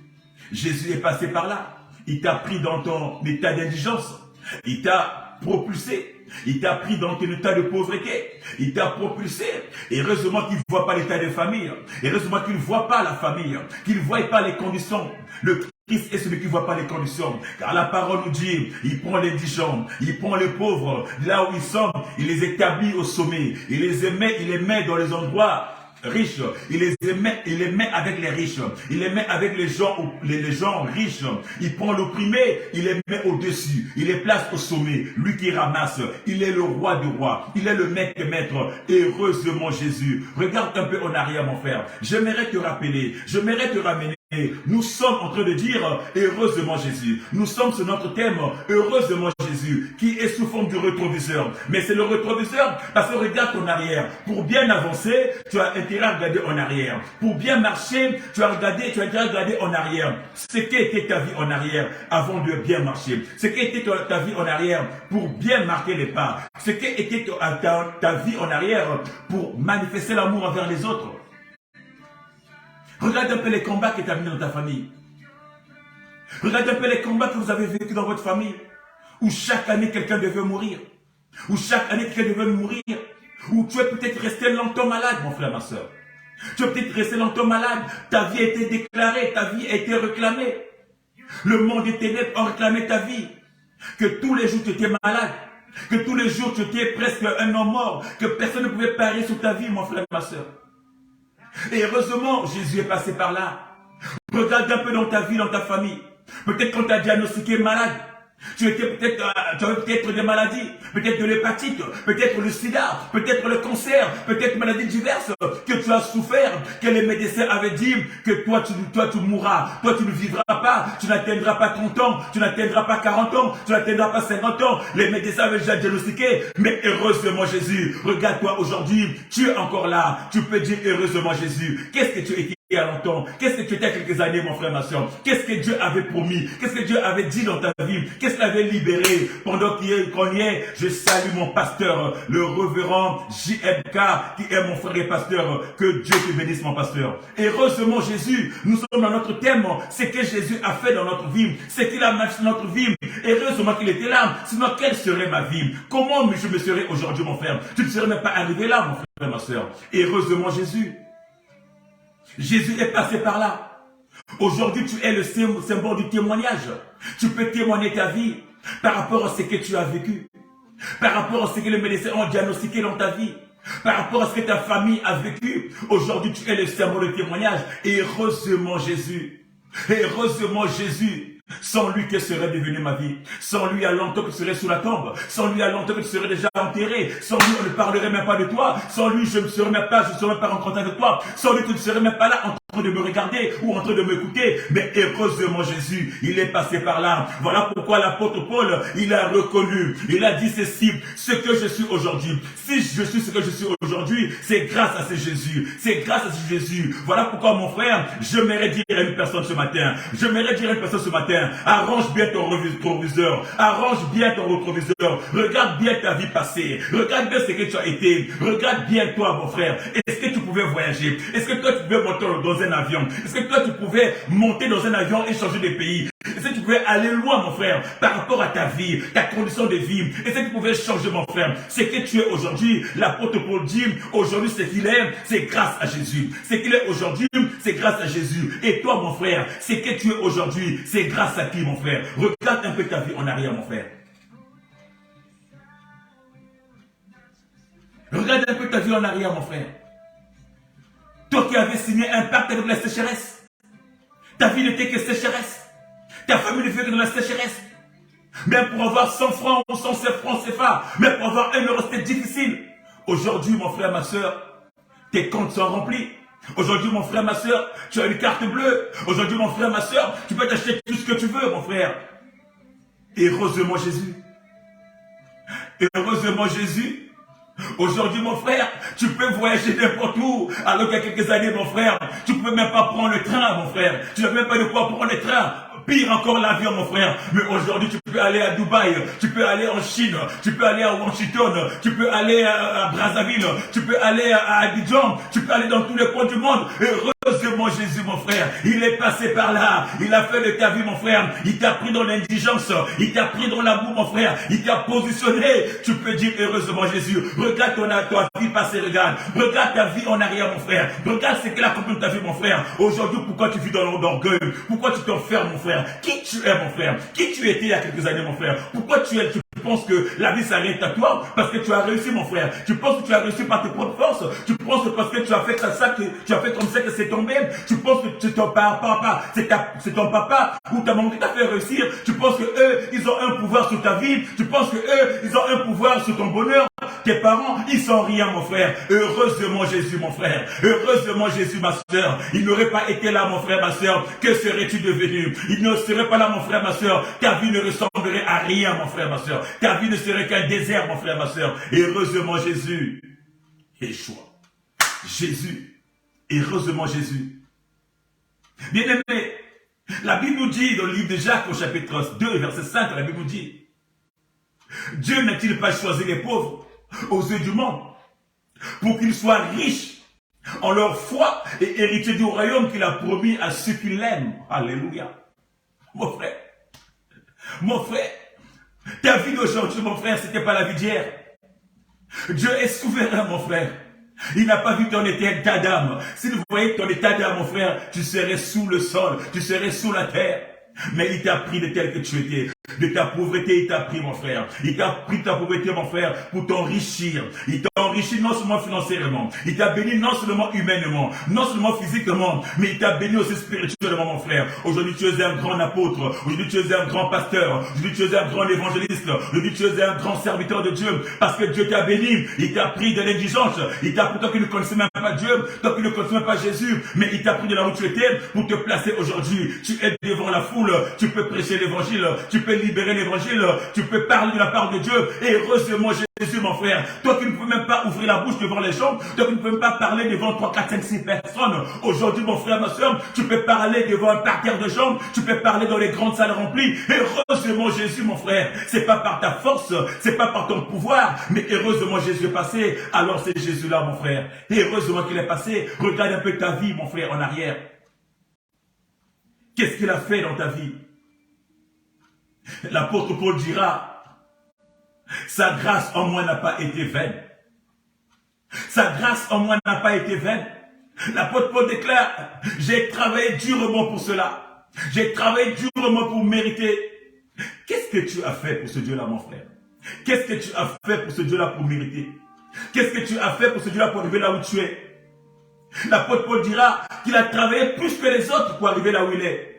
A: Jésus est passé par là. Il t'a pris dans ton état d'indigence. Il t'a propulsé. Il t'a pris dans ton état de pauvreté. Il t'a propulsé. Et heureusement qu'il ne voit pas l'état de famille. Et heureusement qu'il ne voit pas la famille. Qu'il ne voit pas les conditions. Le Christ est celui qui ne voit pas les conditions. Car la parole nous dit, il prend les indigents, il prend les pauvres, là où ils sont, il les établit au sommet. Il les met dans les endroits riches. Il les met avec les riches. Il les met avec les gens riches. Il prend l'opprimé, il les met au-dessus. Il les place au sommet. Lui qui ramasse, il est le roi du roi. Il est le maître des maîtres. Heureusement Jésus. Regarde un peu en arrière, mon frère. J'aimerais te rappeler, j'aimerais te ramener Nous sommes en train de dire, heureusement Jésus. Nous sommes sur notre thème, heureusement Jésus, qui est sous forme du rétroviseur. Mais c'est le rétroviseur parce que regarde en arrière. Pour bien avancer, tu as intérêt à regarder en arrière. Pour bien marcher, tu as intérêt à regarder en arrière. Ce qu'était ta vie en arrière avant de bien marcher. Ce qu'était ta vie en arrière pour bien marquer les pas. Ce qu'était ta vie en arrière pour manifester l'amour envers les autres. Regarde un peu les combats que tu as mis dans ta famille. Regarde un peu les combats que vous avez vécu dans votre famille. Où chaque année quelqu'un devait mourir. Où chaque année quelqu'un devait mourir. Où tu es peut-être resté longtemps malade, mon frère, ma soeur. Tu es peut-être resté longtemps malade. Ta vie a été déclarée, ta vie a été réclamée. Le monde des ténèbres a réclamé ta vie. Que tous les jours tu étais malade. Que tous les jours tu étais presque un homme mort. Que personne ne pouvait parier sur ta vie, mon frère, ma soeur. Et heureusement, Jésus est passé par là. Regarde un peu dans ta vie, dans ta famille. Peut-être qu'on t'a diagnostiqué malade. Tu avais peut-être des maladies, peut-être de l'hépatite, peut-être le sida, peut-être le cancer, peut-être maladies diverses que tu as souffert, que les médecins avaient dit que toi tu mourras, toi tu ne vivras pas, tu n'atteindras pas 30 ans, tu n'atteindras pas 40 ans, tu n'atteindras pas 50 ans. Les médecins avaient déjà diagnostiqué, mais heureusement Jésus, regarde-toi aujourd'hui, tu es encore là, tu peux dire heureusement Jésus. Qu'est-ce que tu étais il y a longtemps? Qu'est-ce que tu étais il y a quelques années, mon frère, ma soeur? Qu'est-ce que Dieu avait promis? Qu'est-ce que Dieu avait dit dans ta vie? Qu'est-ce qu'il avait libéré? Pendant qu'on y est, je salue mon pasteur, le révérend JMK, qui est mon frère et pasteur. Que Dieu te bénisse, mon pasteur. Heureusement, Jésus, nous sommes dans notre thème. C'est que Jésus a fait dans notre vie. C'est qu'il a marché dans notre vie. Heureusement qu'il était là. Sinon, quelle serait ma vie? Comment je me serais aujourd'hui, mon frère? Tu ne serais même pas arrivé là, mon frère et ma soeur. Heureusement, Jésus. Jésus est passé par là. Aujourd'hui, tu es le symbole du témoignage. Tu peux témoigner ta vie par rapport à ce que tu as vécu, par rapport à ce que les médecins ont diagnostiqué dans ta vie, par rapport à ce que ta famille a vécu. Aujourd'hui, tu es le symbole de témoignage. Et heureusement, Jésus. Et heureusement, Jésus. Sans lui, que serait devenue ma vie? Sans lui, à longtemps que tu serais sous la tombe. Sans lui, à longtemps que tu serais déjà enterré. Sans lui, on ne parlerait même pas de toi. Sans lui, je ne serais même pas en contact avec toi. Sans lui, tu ne serais même pas là en train de me regarder ou en train de m'écouter. Mais heureusement, Jésus, il est passé par là. Voilà pourquoi l'apôtre Paul, il a reconnu. Il a dit ceci, ce que je suis aujourd'hui. Si je suis ce que je suis aujourd'hui, c'est grâce à ce Jésus. C'est grâce à ce Jésus. Voilà pourquoi, mon frère, j'aimerais dire à une personne ce matin. J'aimerais dire à une personne ce matin. Arrange bien ton rétroviseur. Arrange bien ton rétroviseur. Regarde bien ta vie passée. Regarde bien ce que tu as été. Regarde bien toi, mon frère. Est-ce que tu pouvais voyager? Est-ce que toi, tu pouvais monter dans un avion? Est-ce que toi, tu pouvais monter dans un avion et changer de pays? Est-ce que tu pouvais aller loin, mon frère, par rapport à ta vie, ta condition de vie? Est-ce que tu pouvais changer, mon frère? Ce que tu es aujourd'hui, l'apôtre Paul dit, aujourd'hui, ce qu'il est, c'est grâce à Jésus. Ce qu'il est aujourd'hui, c'est grâce à Jésus. Et toi, mon frère, ce que tu es aujourd'hui, c'est grâce à qui, mon frère? Regarde un peu ta vie en arrière, mon frère. Regarde un peu ta vie en arrière, mon frère. Toi qui avais signé un pacte avec la sécheresse. Ta vie n'était que sécheresse. Ta famille ne fait que de la sécheresse. Même pour avoir 100 francs ou 100 francs CFA, même pour avoir 1 euro, c'était difficile. Aujourd'hui, mon frère, ma soeur, tes comptes sont remplis. Aujourd'hui, mon frère, ma soeur, tu as une carte bleue. Aujourd'hui, mon frère, ma soeur, tu peux t'acheter tout ce que tu veux, mon frère. Et heureusement, Jésus. Et heureusement, Jésus. Aujourd'hui, mon frère, tu peux voyager n'importe où. Alors qu'il y a quelques années, mon frère, tu ne pouvais même pas prendre le train, mon frère. Tu n'avais même pas de quoi prendre le train. Pire encore l'avion, mon frère. Mais aujourd'hui, tu peux aller à Dubaï, tu peux aller en Chine, tu peux aller à Washington, tu peux aller à Brazzaville, tu peux aller à Abidjan, tu peux aller dans tous les coins du monde. Heureusement, Jésus, mon frère, il est passé par là. Il a fait de ta vie, mon frère. Il t'a pris dans l'indigence, il t'a pris dans l'amour, mon frère. Il t'a positionné. Tu peux dire heureusement, Jésus. Regarde ta vie passée, regarde. Regarde ta vie en arrière, mon frère. Regarde ce qu'elle a accompli de ta vie, mon frère. Aujourd'hui, pourquoi tu vis dans l'orgueil? Pourquoi tu t'enfermes, mon frère? Qui tu es, mon frère? Qui tu étais il y a quelques années, mon frère? Pourquoi tu penses que la vie s'arrête à toi? Parce que tu as réussi, mon frère. Tu penses que tu as réussi par tes propres forces. Tu penses que parce que tu as fait ça, que tu as fait comme ça que c'est tombé. Tu penses que c'est ton papa, c'est ton papa ou ta maman qui t'a fait réussir. Tu penses que eux, ils ont un pouvoir sur ta vie. Tu penses que eux, ils ont un pouvoir sur ton bonheur. tes parents, ils sont rien, mon frère. Heureusement Jésus, mon frère. Heureusement Jésus, ma soeur. Il n'aurait pas été là, mon frère, ma soeur. Que serais-tu devenu? Il ne serait pas là, mon frère, ma soeur. Ta vie ne ressemblerait à rien, mon frère, ma soeur. Ta vie ne serait qu'un désert, mon frère, ma soeur. Heureusement Jésus. Yeshua. Jésus. Heureusement Jésus. Bien-aimé, la Bible nous dit dans le livre de Jacques au chapitre 2, verset 5, la Bible nous dit, Dieu n'a-t-il pas choisi les pauvres aux yeux du monde pour qu'ils soient riches en leur foi et héritiers du royaume qu'il a promis à ceux qui l'aiment. Alléluia. Mon frère, ta vie d'aujourd'hui, mon frère, c'était pas la vie d'hier. Dieu est souverain, mon frère. Il n'a pas vu ton état d'âme. S'il voyait ton état d'âme, mon frère, tu serais sous le sol, tu serais sous la terre. Mais il t'a pris de tel que tu étais. De ta pauvreté, il t'a pris, mon frère. Il t'a pris ta pauvreté, mon frère, pour t'enrichir. Il t'a enrichi non seulement financièrement, il t'a béni non seulement humainement, non seulement physiquement, mais il t'a béni aussi spirituellement, mon frère. Aujourd'hui, tu es un grand apôtre. Aujourd'hui, tu es un grand pasteur. Aujourd'hui, tu es un grand évangéliste. Aujourd'hui, tu es un grand serviteur de Dieu. Parce que Dieu t'a béni. Il t'a pris de l'indigence. Il t'a pris, toi qui ne connaissais même pas Dieu, toi qui ne connaissais même pas Jésus, mais il t'a pris de là où tu étais pour te placer aujourd'hui. Tu es devant la foule. Tu peux prêcher l'évangile. Tu peux libérer l'évangile, tu peux parler de la part de Dieu. Et heureusement Jésus, mon frère, toi qui ne peux même pas ouvrir la bouche devant les gens, toi qui ne peux même pas parler devant 3, 4, 5, 6 personnes, aujourd'hui mon frère, ma soeur, tu peux parler devant un parterre de gens, tu peux parler dans les grandes salles remplies. Et heureusement Jésus, mon frère, c'est pas par ta force, c'est pas par ton pouvoir, mais heureusement Jésus est passé. Alors c'est Jésus là, mon frère, et heureusement qu'il est passé. Regarde un peu ta vie, mon frère, en arrière. Qu'est-ce qu'il a fait dans ta vie? L'apôtre Paul dira, sa grâce en moi n'a pas été vaine. Sa grâce en moi n'a pas été vaine. L'apôtre Paul déclare, j'ai travaillé durement pour cela. J'ai travaillé durement pour mériter. Qu'est-ce que tu as fait pour ce Dieu-là, mon frère? Qu'est-ce que tu as fait pour ce Dieu-là pour mériter? Qu'est-ce que tu as fait pour ce Dieu-là pour arriver là où tu es? L'apôtre Paul dira qu'il a travaillé plus que les autres pour arriver là où il est.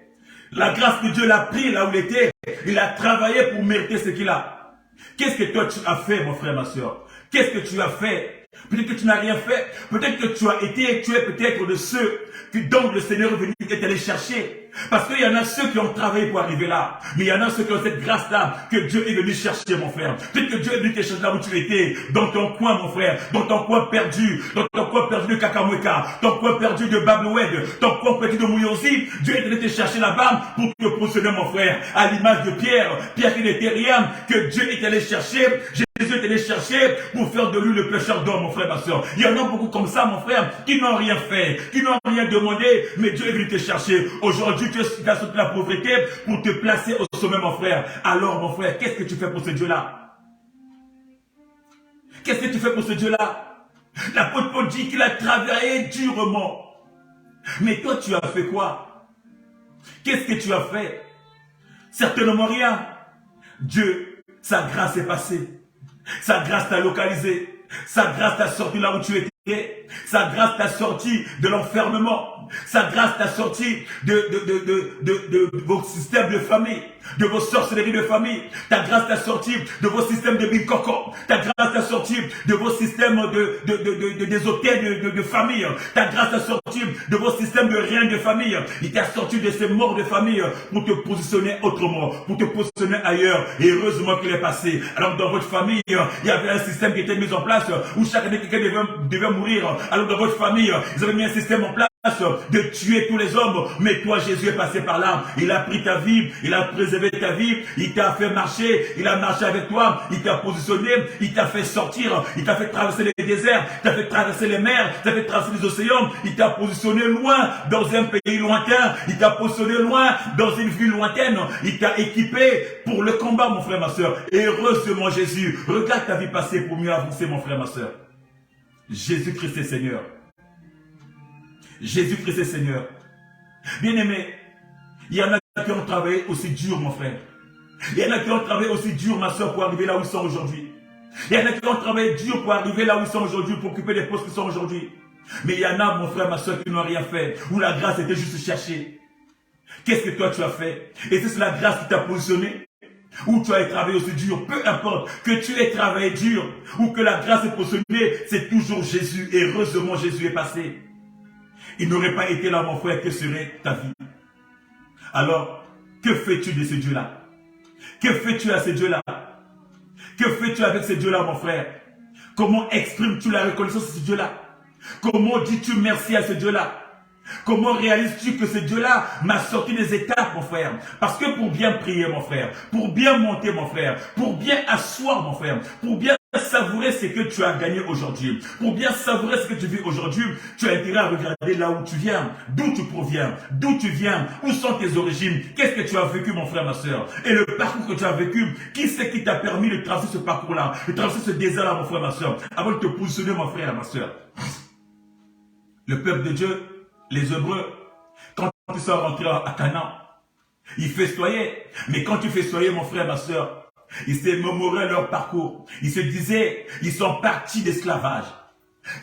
A: La grâce de Dieu l'a pris là où il était. Il a travaillé pour mériter ce qu'il a. Qu'est-ce que toi tu as fait, mon frère, ma soeur? Qu'est-ce que tu as fait? Peut-être que tu n'as rien fait. Peut-être que tu as été, tu es peut-être de ceux que donc le Seigneur est venu et t'allé chercher. Parce qu'il y en a ceux qui ont travaillé pour arriver là. Mais il y en a ceux qui ont cette grâce-là que Dieu est venu chercher, mon frère. Peut-être que Dieu est venu te chercher là où tu étais. Dans ton coin, mon frère. Dans ton coin perdu. Dans ton coin perdu de Kakamweka. Ton coin perdu de Babloued. Ton coin perdu de Mouyosi. Dieu est venu te chercher là-bas pour te positionner, mon frère. À l'image de Pierre. Pierre qui n'était rien. Que Dieu est allé chercher. Jésus est allé chercher pour faire de lui le pécheur d'homme, mon frère, ma soeur. Il y en a beaucoup comme ça, mon frère, qui n'ont rien fait, qui n'ont rien demandé, mais Dieu est venu te chercher. Aujourd'hui, tu as sorti la pauvreté pour te placer au sommet, mon frère. Alors, mon frère, qu'est-ce que tu fais pour ce Dieu-là? Qu'est-ce que tu fais pour ce Dieu-là? L'apôtre Paul dit qu'il a travaillé durement. Mais toi, tu as fait quoi? Qu'est-ce que tu as fait? Certainement rien. Dieu, sa grâce est passée. Sa grâce t'a localisé. Sa grâce t'a sorti là où tu étais. Sa grâce t'a sorti de l'enfermement. Sa grâce t'a sorti de vos systèmes de famille, de vos sorcelleries de famille. Ta grâce t'a sorti de vos systèmes de bikoko. Ta grâce t'a sorti de vos systèmes des hôtels de famille. Ta grâce t'a sorti de vos systèmes de reins de famille. Il t'a sorti de ces morts de famille pour te positionner autrement, pour te positionner ailleurs. Et heureusement qu'il est passé. Alors dans votre famille, il y avait un système qui était mis en place où chaque année quelqu'un devait mourir. Alors dans votre famille, ils avaient mis un système en place de tuer tous les hommes, mais toi Jésus est passé par là, il a pris ta vie, il a préservé ta vie, il t'a fait marcher, il a marché avec toi, il t'a positionné, il t'a fait sortir, il t'a fait traverser les déserts, il t'a fait traverser les mers, il t'a fait traverser les océans, il t'a positionné loin dans un pays lointain, il t'a positionné loin dans une ville lointaine, il t'a équipé pour le combat, mon frère, ma soeur. Et heureusement Jésus, regarde ta vie passer pour mieux avancer, mon frère, ma soeur. Jésus-Christ est Seigneur. Jésus-Christ est Seigneur. Bien-aimé, il y en a qui ont travaillé aussi dur, mon frère. Il y en a qui ont travaillé aussi dur, ma soeur, pour arriver là où ils sont aujourd'hui. Il y en a qui ont travaillé dur pour arriver là où ils sont aujourd'hui, pour occuper les postes qui sont aujourd'hui. Mais il y en a, mon frère, ma soeur, qui n'ont rien fait, où la grâce était juste cherchée. Qu'est-ce que toi tu as fait? Et c'est la grâce qui t'a positionné. Ou tu as travaillé aussi dur, peu importe, que tu aies travaillé dur, ou que la grâce est positionnée, c'est toujours Jésus. Et heureusement, Jésus est passé. Il n'aurait pas été là, mon frère, que serait ta vie? Alors, que fais-tu de ce Dieu-là? Que fais-tu à ce Dieu-là? Que fais-tu avec ce Dieu-là, mon frère? Comment exprimes-tu la reconnaissance de ce Dieu-là? Comment dis-tu merci à ce Dieu-là? Comment réalises-tu que ce Dieu-là m'a sorti des étapes, mon frère? Parce que pour bien prier, mon frère, pour bien monter, mon frère, pour bien asseoir, mon frère, pour bien savourer ce que tu as gagné aujourd'hui, pour bien savourer ce que tu vis aujourd'hui, tu as intérêt à regarder là où tu viens, d'où tu proviens, d'où tu viens, où sont tes origines, qu'est-ce que tu as vécu, mon frère, ma soeur, et le parcours que tu as vécu, qui c'est qui t'a permis de traverser ce parcours-là, de traverser ce désert-là, mon frère, ma soeur, avant de te positionner, mon frère, ma soeur. Le peuple de Dieu, les Hébreux, quand ils sont rentrés à Canaan, ils festoyaient. Mais quand tu festoyais, mon frère, ma soeur, ils se mémoraient leur parcours. Ils se disaient, ils sont partis d'esclavage.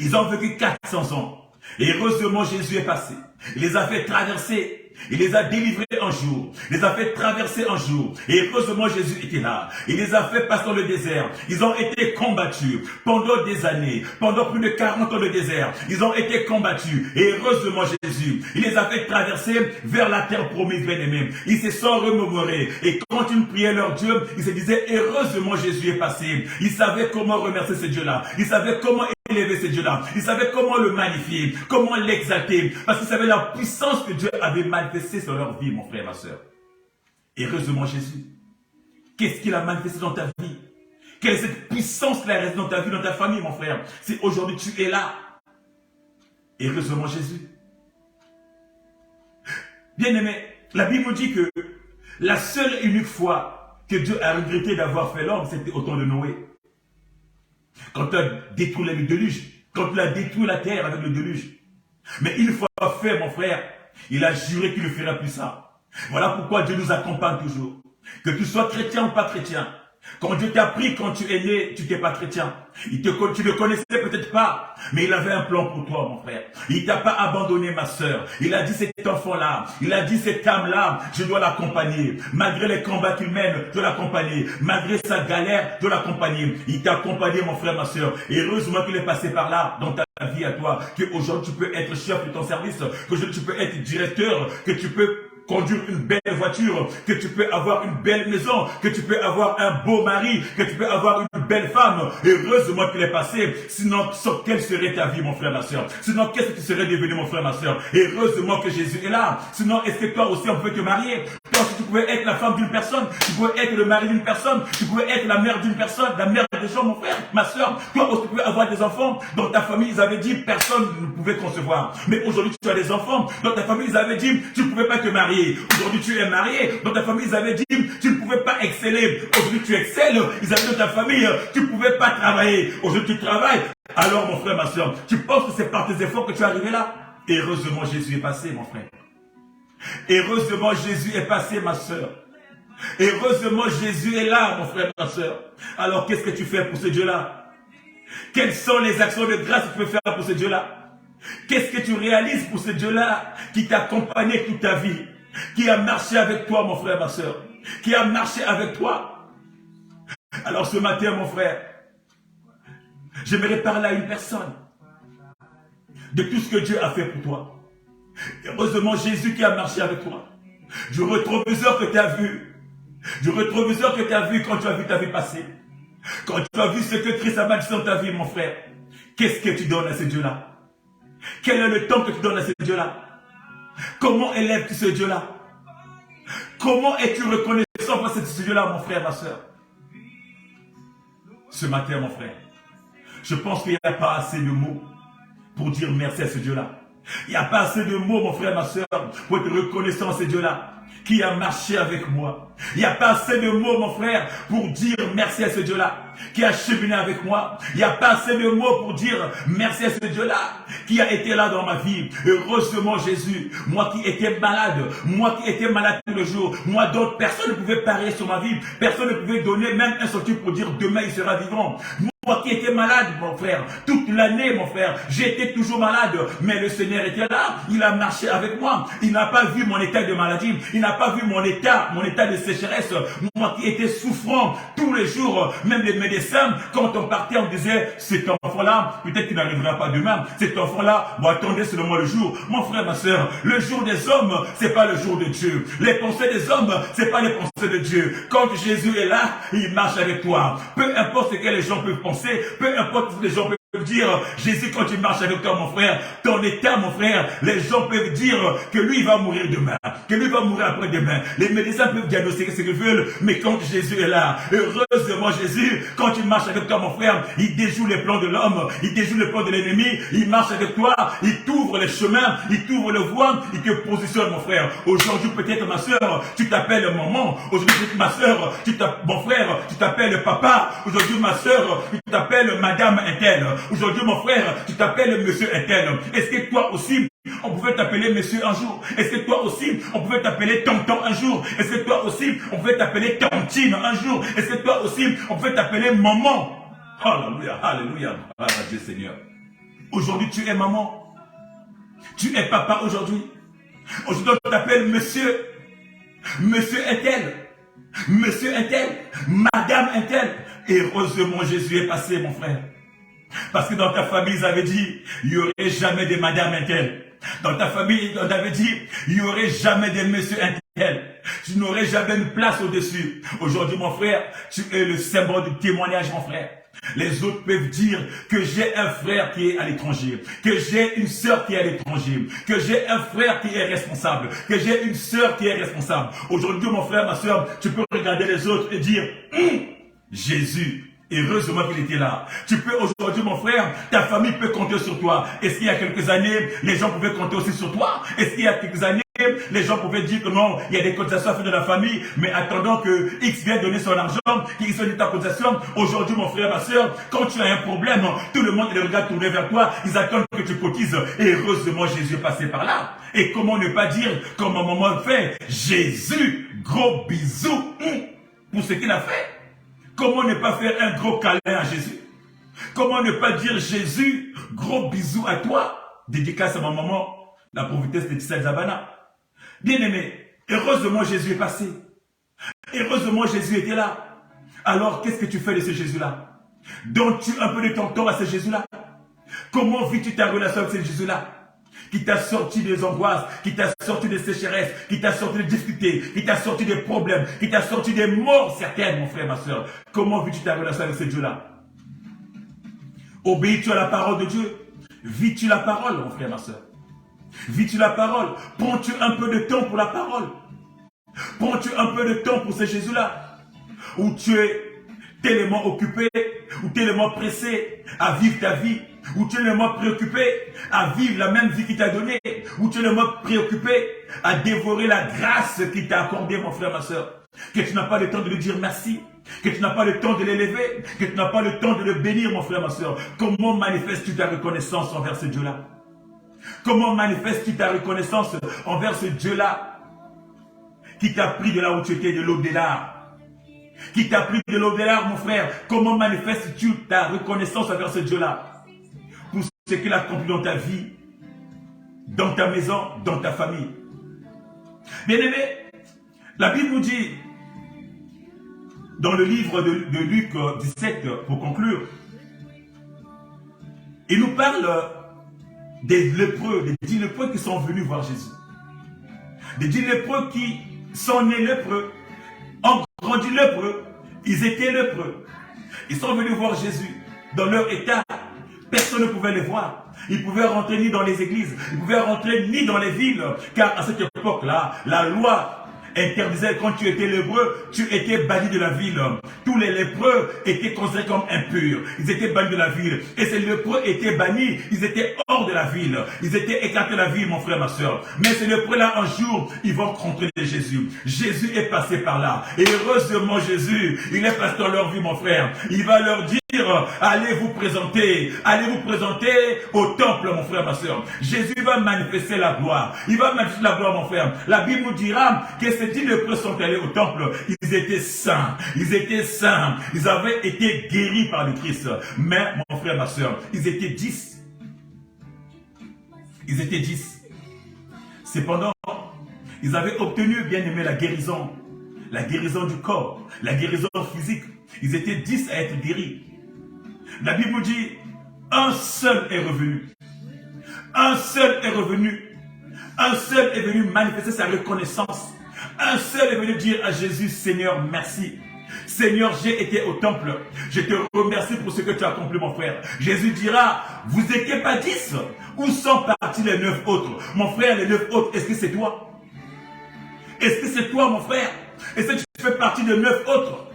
A: Ils ont vécu 400 ans. Et heureusement, Jésus est passé. Il les a fait traverser. Il les a délivrés un jour. Il les a fait traverser un jour. Et heureusement, Jésus était là. Il les a fait passer dans le désert. Ils ont été combattus pendant des années. Pendant plus de 40 ans de désert. Ils ont été combattus. Et heureusement, Jésus, il les a fait traverser vers la terre promise, bien-aimés. Ils se sont remémorés. Et quand ils priaient leur Dieu, ils se disaient, heureusement, Jésus est passé. Ils savaient comment remercier ce Dieu-là. Ils savaient comment élever ce Dieu-là. Ils savaient comment le magnifier, comment l'exalter, parce qu'ils savaient la puissance que Dieu avait manifestée sur leur vie, mon frère, ma soeur. Et heureusement Jésus, qu'est-ce qu'il a manifesté dans ta vie? Quelle est cette puissance-là reste dans ta vie, dans ta famille, mon frère? Si aujourd'hui tu es là, et heureusement Jésus. Bien aimé, la Bible nous dit que la seule et unique fois que Dieu a regretté d'avoir fait l'homme, c'était au temps de Noé. Quand tu as détruit le déluge, quand tu as détruit la terre avec le déluge. Mais une fois fait, mon frère, il a juré qu'il ne fera plus ça. Voilà pourquoi Dieu nous accompagne toujours. Que tu sois chrétien ou pas chrétien. Quand Dieu t'a pris, quand tu es né, tu n'étais pas chrétien. Tu ne connaissais peut-être pas, mais il avait un plan pour toi, mon frère. Il ne t'a pas abandonné, ma soeur. Il a dit cet enfant-là, il a dit cette âme-là, je dois l'accompagner. Malgré les combats qu'il mène, je dois l'accompagner. Malgré sa galère, je dois l'accompagner. Il t'a accompagné, mon frère, ma soeur. Et heureusement qu'il est passé par là, dans ta vie à toi, qu'aujourd'hui tu peux être chef de ton service, qu'aujourd'hui tu peux être directeur, que tu peux conduire une belle voiture, que tu peux avoir une belle maison, que tu peux avoir un beau mari, que tu peux avoir une belle femme. Heureusement qu'il est passé. Sinon, quelle serait ta vie, mon frère, ma soeur? Sinon, qu'est-ce que tu serais devenu, mon frère, ma soeur? Heureusement que Jésus est là. Sinon, est-ce que toi aussi, on peut te marier? Toi aussi, tu pouvais être la femme d'une personne, tu pouvais être le mari d'une personne, tu pouvais être la mère d'une personne, la mère des gens, mon frère, ma soeur. Toi aussi, tu pouvais avoir des enfants. Dans ta famille, ils avaient dit, personne ne pouvait concevoir. Mais aujourd'hui, tu as des enfants. Dans ta famille, ils avaient dit, tu ne pouvais pas te marier. Aujourd'hui, tu es marié. Dans ta famille, ils avaient dit, tu ne pouvais pas exceller. Aujourd'hui, tu excelles. Ils avaient dit dans ta famille, tu ne pouvais pas travailler. Aujourd'hui, tu travailles. Alors, mon frère, ma soeur, tu penses que c'est par tes efforts que tu es arrivé là? Heureusement, Jésus est passé, mon frère. Heureusement, Jésus est passé, ma soeur. Heureusement, Jésus est là, mon frère, ma soeur. Alors, qu'est-ce que tu fais pour ce Dieu-là? Quelles sont les actions de grâce que tu peux faire pour ce Dieu-là? Qu'est-ce que tu réalises pour ce Dieu-là qui t'a accompagné toute ta vie? Qui a marché avec toi, mon frère, ma soeur, qui a marché avec toi. Alors ce matin, mon frère, j'aimerais parler à une personne de tout ce que Dieu a fait pour toi. Heureusement, Jésus qui a marché avec toi. Du rétroviseur que tu as vu. Du rétroviseur que tu as vu quand tu as vu ta vie passer. Quand tu as vu ce que Christ a marché dans ta vie, mon frère. Qu'est-ce que tu donnes à ce Dieu-là? Quel est le temps que tu donnes à ce Dieu-là? Comment élèves-tu ce Dieu-là? Comment es-tu reconnaissant face à ce Dieu-là, mon frère, ma soeur? Ce matin, mon frère, je pense qu'il n'y a pas assez de mots pour dire merci à ce Dieu-là. Il n'y a pas assez de mots, mon frère, ma soeur, pour être reconnaissant à ce Dieu-là qui a marché avec moi. Il n'y a pas assez de mots, mon frère, pour dire merci à ce Dieu-là qui a cheminé avec moi. Il n'y a pas assez de mots pour dire merci à ce Dieu-là qui a été là dans ma vie. Heureusement, Jésus, moi qui étais malade tous les jours, moi d'autres, personne ne pouvait parier sur ma vie, personne ne pouvait donner même un centime pour dire demain il sera vivant. Moi qui étais malade, mon frère, toute l'année, mon frère, j'étais toujours malade, mais le Seigneur était là, il a marché avec moi, il n'a pas vu mon état de maladie, il n'a pas vu mon état de sécheresse, moi qui étais souffrant tous les jours, même les médecins, quand on partait, on disait, cet enfant-là, peut-être qu'il n'arrivera pas demain, cet enfant-là, bon, attendez seulement le jour. Mon frère, ma soeur, le jour des hommes, c'est pas le jour de Dieu. Les pensées des hommes, c'est pas les pensées de Dieu. Quand Jésus est là, il marche avec toi. Peu importe ce que les gens peuvent penser, peu importe ce que les gens peuvent dire, Jésus, quand il marche avec toi, mon frère, ton état, mon frère, les gens peuvent dire que lui, il va mourir demain, que lui va mourir après-demain. Les médecins peuvent diagnostiquer ce qu'ils veulent, mais quand Jésus est là, heureusement Jésus, quand il marche avec toi, mon frère, il déjoue les plans de l'homme, il déjoue les plans de l'ennemi, il marche avec toi, il t'ouvre les chemins, il t'ouvre le voie, il te positionne, mon frère. Aujourd'hui, peut-être, ma soeur, tu t'appelles maman. Aujourd'hui, ma soeur, mon frère, tu t'appelles papa. Aujourd'hui, ma soeur, tu t'appelles madame Intel. Aujourd'hui, mon frère, tu t'appelles monsieur Intel. Est-ce que toi aussi, on pouvait t'appeler monsieur un jour? Est-ce que toi aussi, on pouvait t'appeler tonton un jour? Est-ce que toi aussi, on pouvait t'appeler tantine un jour? Est-ce que toi aussi, on pouvait t'appeler maman? Alléluia, alléluia, Dieu Seigneur. Aujourd'hui, tu es maman. Tu es papa aujourd'hui. Aujourd'hui, on t'appelle monsieur. Monsieur Intel. Monsieur Intel. Madame Intel. Et heureusement, Jésus est passé, mon frère. Parce que dans ta famille, ils avaient dit, il n'y aurait jamais de Madame Intel. Dans ta famille, on avait dit, il n'y aurait jamais de Monsieur Intel. Tu n'aurais jamais une place au-dessus. Aujourd'hui, mon frère, tu es le symbole du témoignage, mon frère. Les autres peuvent dire que j'ai un frère qui est à l'étranger, que j'ai une sœur qui est à l'étranger, que j'ai un frère qui est responsable, que j'ai une sœur qui est responsable. Aujourd'hui, mon frère, ma sœur, tu peux regarder les autres et dire, Jésus, heureusement qu'il était là. Tu peux aujourd'hui, mon frère, ta famille peut compter sur toi. Est-ce qu'il y a quelques années, les gens pouvaient compter aussi sur toi? Est-ce qu'il y a quelques années, les gens pouvaient dire que non, il y a des cotisations à faire de la famille, mais attendant que X vienne donner son argent, qu'il donne ta cotisation. Aujourd'hui, mon frère, ma soeur, quand tu as un problème, tout le monde les regarde tourner vers toi, ils attendent que tu cotises. Et heureusement, Jésus est passé par là. Et comment ne pas dire, comme un moment fait, Jésus, gros bisous pour ce qu'il a fait. Comment ne pas faire un gros câlin à Jésus? Comment ne pas dire Jésus, gros bisous à toi? Dédicace à ma maman, la prophétesse de Tissa Zabana. Bien aimé, heureusement Jésus est passé. Heureusement Jésus était là. Alors qu'est-ce que tu fais de ce Jésus-là? Donnes-tu un peu de ton temps à ce Jésus-là? Comment vis-tu ta relation avec ce Jésus-là? Qui t'a sorti des angoisses, qui t'a sorti des sécheresses, qui t'a sorti des difficultés, qui t'a sorti des problèmes, qui t'a sorti des morts certaines, mon frère, ma soeur. Comment vis-tu ta relation avec ce Dieu-là? Obéis-tu à la parole de Dieu? Vis-tu la parole, mon frère, ma soeur? Vis-tu la parole? Prends-tu un peu de temps pour la parole? Prends-tu un peu de temps pour ce Jésus-là? Ou tu es tellement occupé, ou tellement pressé à vivre ta vie, ou tu es tellement préoccupé à vivre la même vie qu'il t'a donnée, ou tu es tellement préoccupé à dévorer la grâce qu'il t'a accordée, mon frère, ma soeur, que tu n'as pas le temps de lui dire merci, que tu n'as pas le temps de l'élever, que tu n'as pas le temps de le bénir, mon frère, ma soeur. Comment manifestes-tu ta reconnaissance envers ce Dieu-là? Comment manifestes-tu ta reconnaissance envers ce Dieu-là qui t'a pris de là où tu étais, de l'au-delà? Qui t'a pris de l'au-delà, mon frère? Comment manifestes-tu ta reconnaissance envers ce Dieu-là? Pour ce qu'il a accompli dans ta vie, dans ta maison, dans ta famille. Bien-aimé, la Bible nous dit, dans le livre de Luc 17, pour conclure, il nous parle des lépreux, des 10 lépreux qui sont venus voir Jésus. Des 10 lépreux qui sont nés lépreux, ont grandi lépreux, ils étaient lépreux. Ils sont venus voir Jésus dans leur état. Personne ne pouvait les voir. Ils pouvaient rentrer ni dans les églises, ils pouvaient rentrer ni dans les villes, car à cette époque-là, la loi interdisait, quand tu étais lépreux, tu étais banni de la ville. Tous les lépreux étaient considérés comme impurs. Ils étaient bannis de la ville. Et ces lépreux étaient bannis, ils étaient hors de la ville. Ils étaient écartés de la ville, mon frère, ma soeur. Mais ces lépreux-là, un jour, ils vont rencontrer Jésus. Jésus est passé par là. Et heureusement, Jésus, il est passé dans leur vie, mon frère. Il va leur dire allez vous présenter au temple, mon frère, ma soeur. Jésus va manifester la gloire. Il va manifester la gloire, mon frère. La Bible nous dira que ces 10 lépreux sont allés au temple. Ils étaient saints. Ils étaient saints. Ils avaient été guéris par le Christ. Mais, mon frère, ma soeur, ils étaient 10. Ils étaient 10. Cependant, ils avaient obtenu, bien aimé, la guérison du corps, la guérison physique. Ils étaient 10 à être guéris. La Bible nous dit, un seul est revenu. Un seul est revenu. Un seul est venu manifester sa reconnaissance. Un seul est venu dire à Jésus, Seigneur, merci. Seigneur, j'ai été au temple. Je te remercie pour ce que tu as accompli, mon frère. Jésus dira, vous n'étiez pas 10. Où sont partis les 9 autres? Mon frère, les 9 autres, est-ce que c'est toi? Est-ce que c'est toi, mon frère? Est-ce que tu fais partie de 9 autres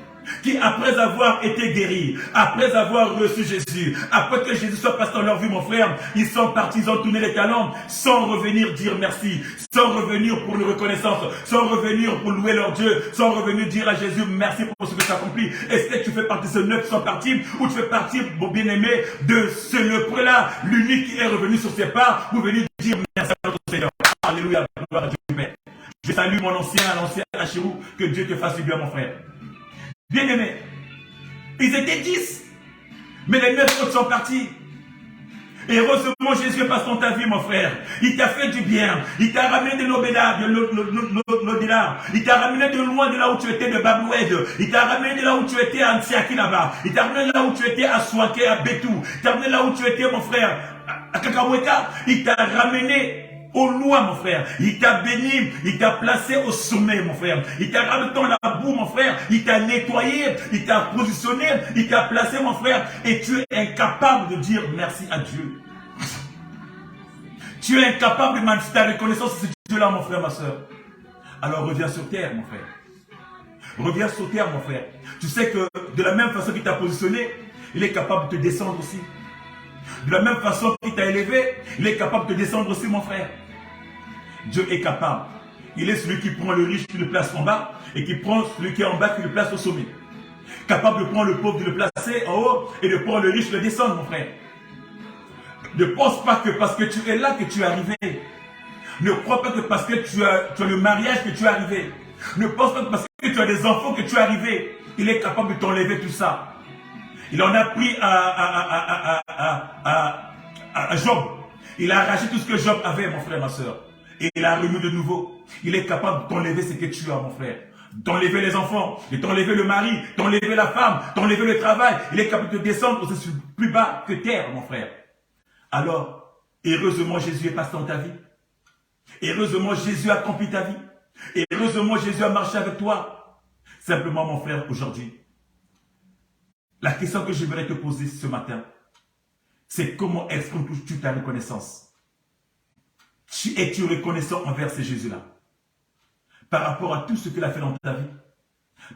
A: qui, après avoir été guéris, après avoir reçu Jésus, après que Jésus soit passé dans leur vie, mon frère, ils sont partis, ils ont tourné les talons, sans revenir dire merci, sans revenir pour une reconnaissance, sans revenir pour louer leur Dieu, sans revenir dire à Jésus merci pour ce que tu as accompli. Est-ce que tu fais partie de ces 9 qui sont partis, ou tu fais partie, mon bien-aimé, de ce lépreux-là, l'unique qui est revenu sur ses pas, pour venir dire merci à notre Seigneur. Alléluia, gloire à Dieu, Père. Je salue mon l'ancien Achirou, que Dieu te fasse du bien, mon frère. Bien-aimés, ils étaient 10, mais les 9 autres sont partis. Et heureusement, Jésus passe dans ta vie, mon frère. Il t'a fait du bien. Il t'a ramené de l'au-delà, il t'a ramené de loin de là où tu étais, de Baboued. Il t'a ramené de là où tu étais à Antiaki là-bas. Il t'a ramené de là où tu étais à Souaké, à Bétou. Il t'a ramené là où tu étais, mon frère, à Kakaweka. Il t'a ramené au loin, mon frère. Il t'a béni, il t'a placé au sommet, mon frère. Il t'a ramené dans la boue, mon frère. Il t'a nettoyé, il t'a positionné, il t'a placé, mon frère. Et tu es incapable de dire merci à Dieu. Tu es incapable de manifester ta reconnaissance à ce Dieu-là, mon frère, ma soeur. Alors reviens sur terre, mon frère. Reviens sur terre, mon frère. Tu sais que de la même façon qu'il t'a positionné, il est capable de te descendre aussi. De la même façon qu'il t'a élevé, il est capable de te descendre aussi, mon frère. Dieu est capable. Il est celui qui prend le riche, qui le place en bas, et qui prend celui qui est en bas, qui le place au sommet. Capable de prendre le pauvre, de le placer en haut, et de prendre le riche, de le descendre, mon frère. Ne pense pas que parce que tu es là que tu es arrivé. Ne crois pas que parce que tu as le mariage que tu es arrivé. Ne pense pas que parce que tu as des enfants que tu es arrivé. Il est capable de t'enlever tout ça. Il en a pris à Job. Il a arraché tout ce que Job avait, mon frère, ma soeur. Et il a remis de nouveau. Il est capable de t'enlever ce que tu as, mon frère. D'enlever les enfants, de t'enlever le mari, d'enlever la femme, d'enlever le travail. Il est capable de descendre aussi plus bas que terre, mon frère. Alors, heureusement, Jésus est passé dans ta vie. Heureusement, Jésus a accompli ta vie. Et heureusement, Jésus a marché avec toi. Simplement, mon frère, aujourd'hui, la question que je voudrais te poser ce matin, c'est comment exprimes-tu ta reconnaissance? Es-tu reconnaissant envers ce Jésus-là? Par rapport à tout ce qu'il a fait dans ta vie,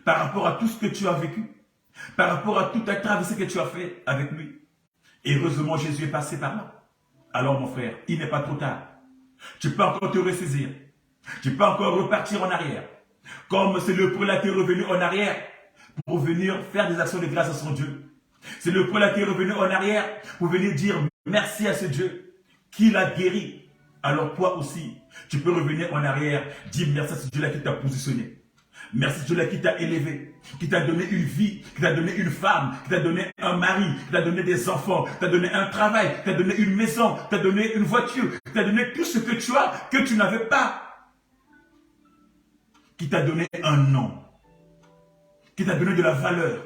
A: par rapport à tout ce que tu as vécu, par rapport à toute la traversée que tu as fait avec lui. Et heureusement, Jésus est passé par là. Alors, mon frère, il n'est pas trop tard. Tu peux encore te ressaisir. Tu peux encore repartir en arrière. Comme c'est le lépreux là qui est revenu en arrière pour venir faire des actions de grâce à son Dieu. C'est le lépreux là qui est revenu en arrière pour venir dire merci à ce Dieu qui l'a guéri. Alors toi aussi, tu peux revenir en arrière, dire merci à ce Dieu-là qui t'a positionné. Merci à ce Dieu-là qui t'a élevé, qui t'a donné une vie, qui t'a donné une femme, qui t'a donné un mari, qui t'a donné des enfants, qui t'a donné un travail, qui t'a donné une maison, qui t'a donné une voiture, qui t'a donné tout ce que tu as, que tu n'avais pas. Qui t'a donné un nom, qui t'a donné de la valeur.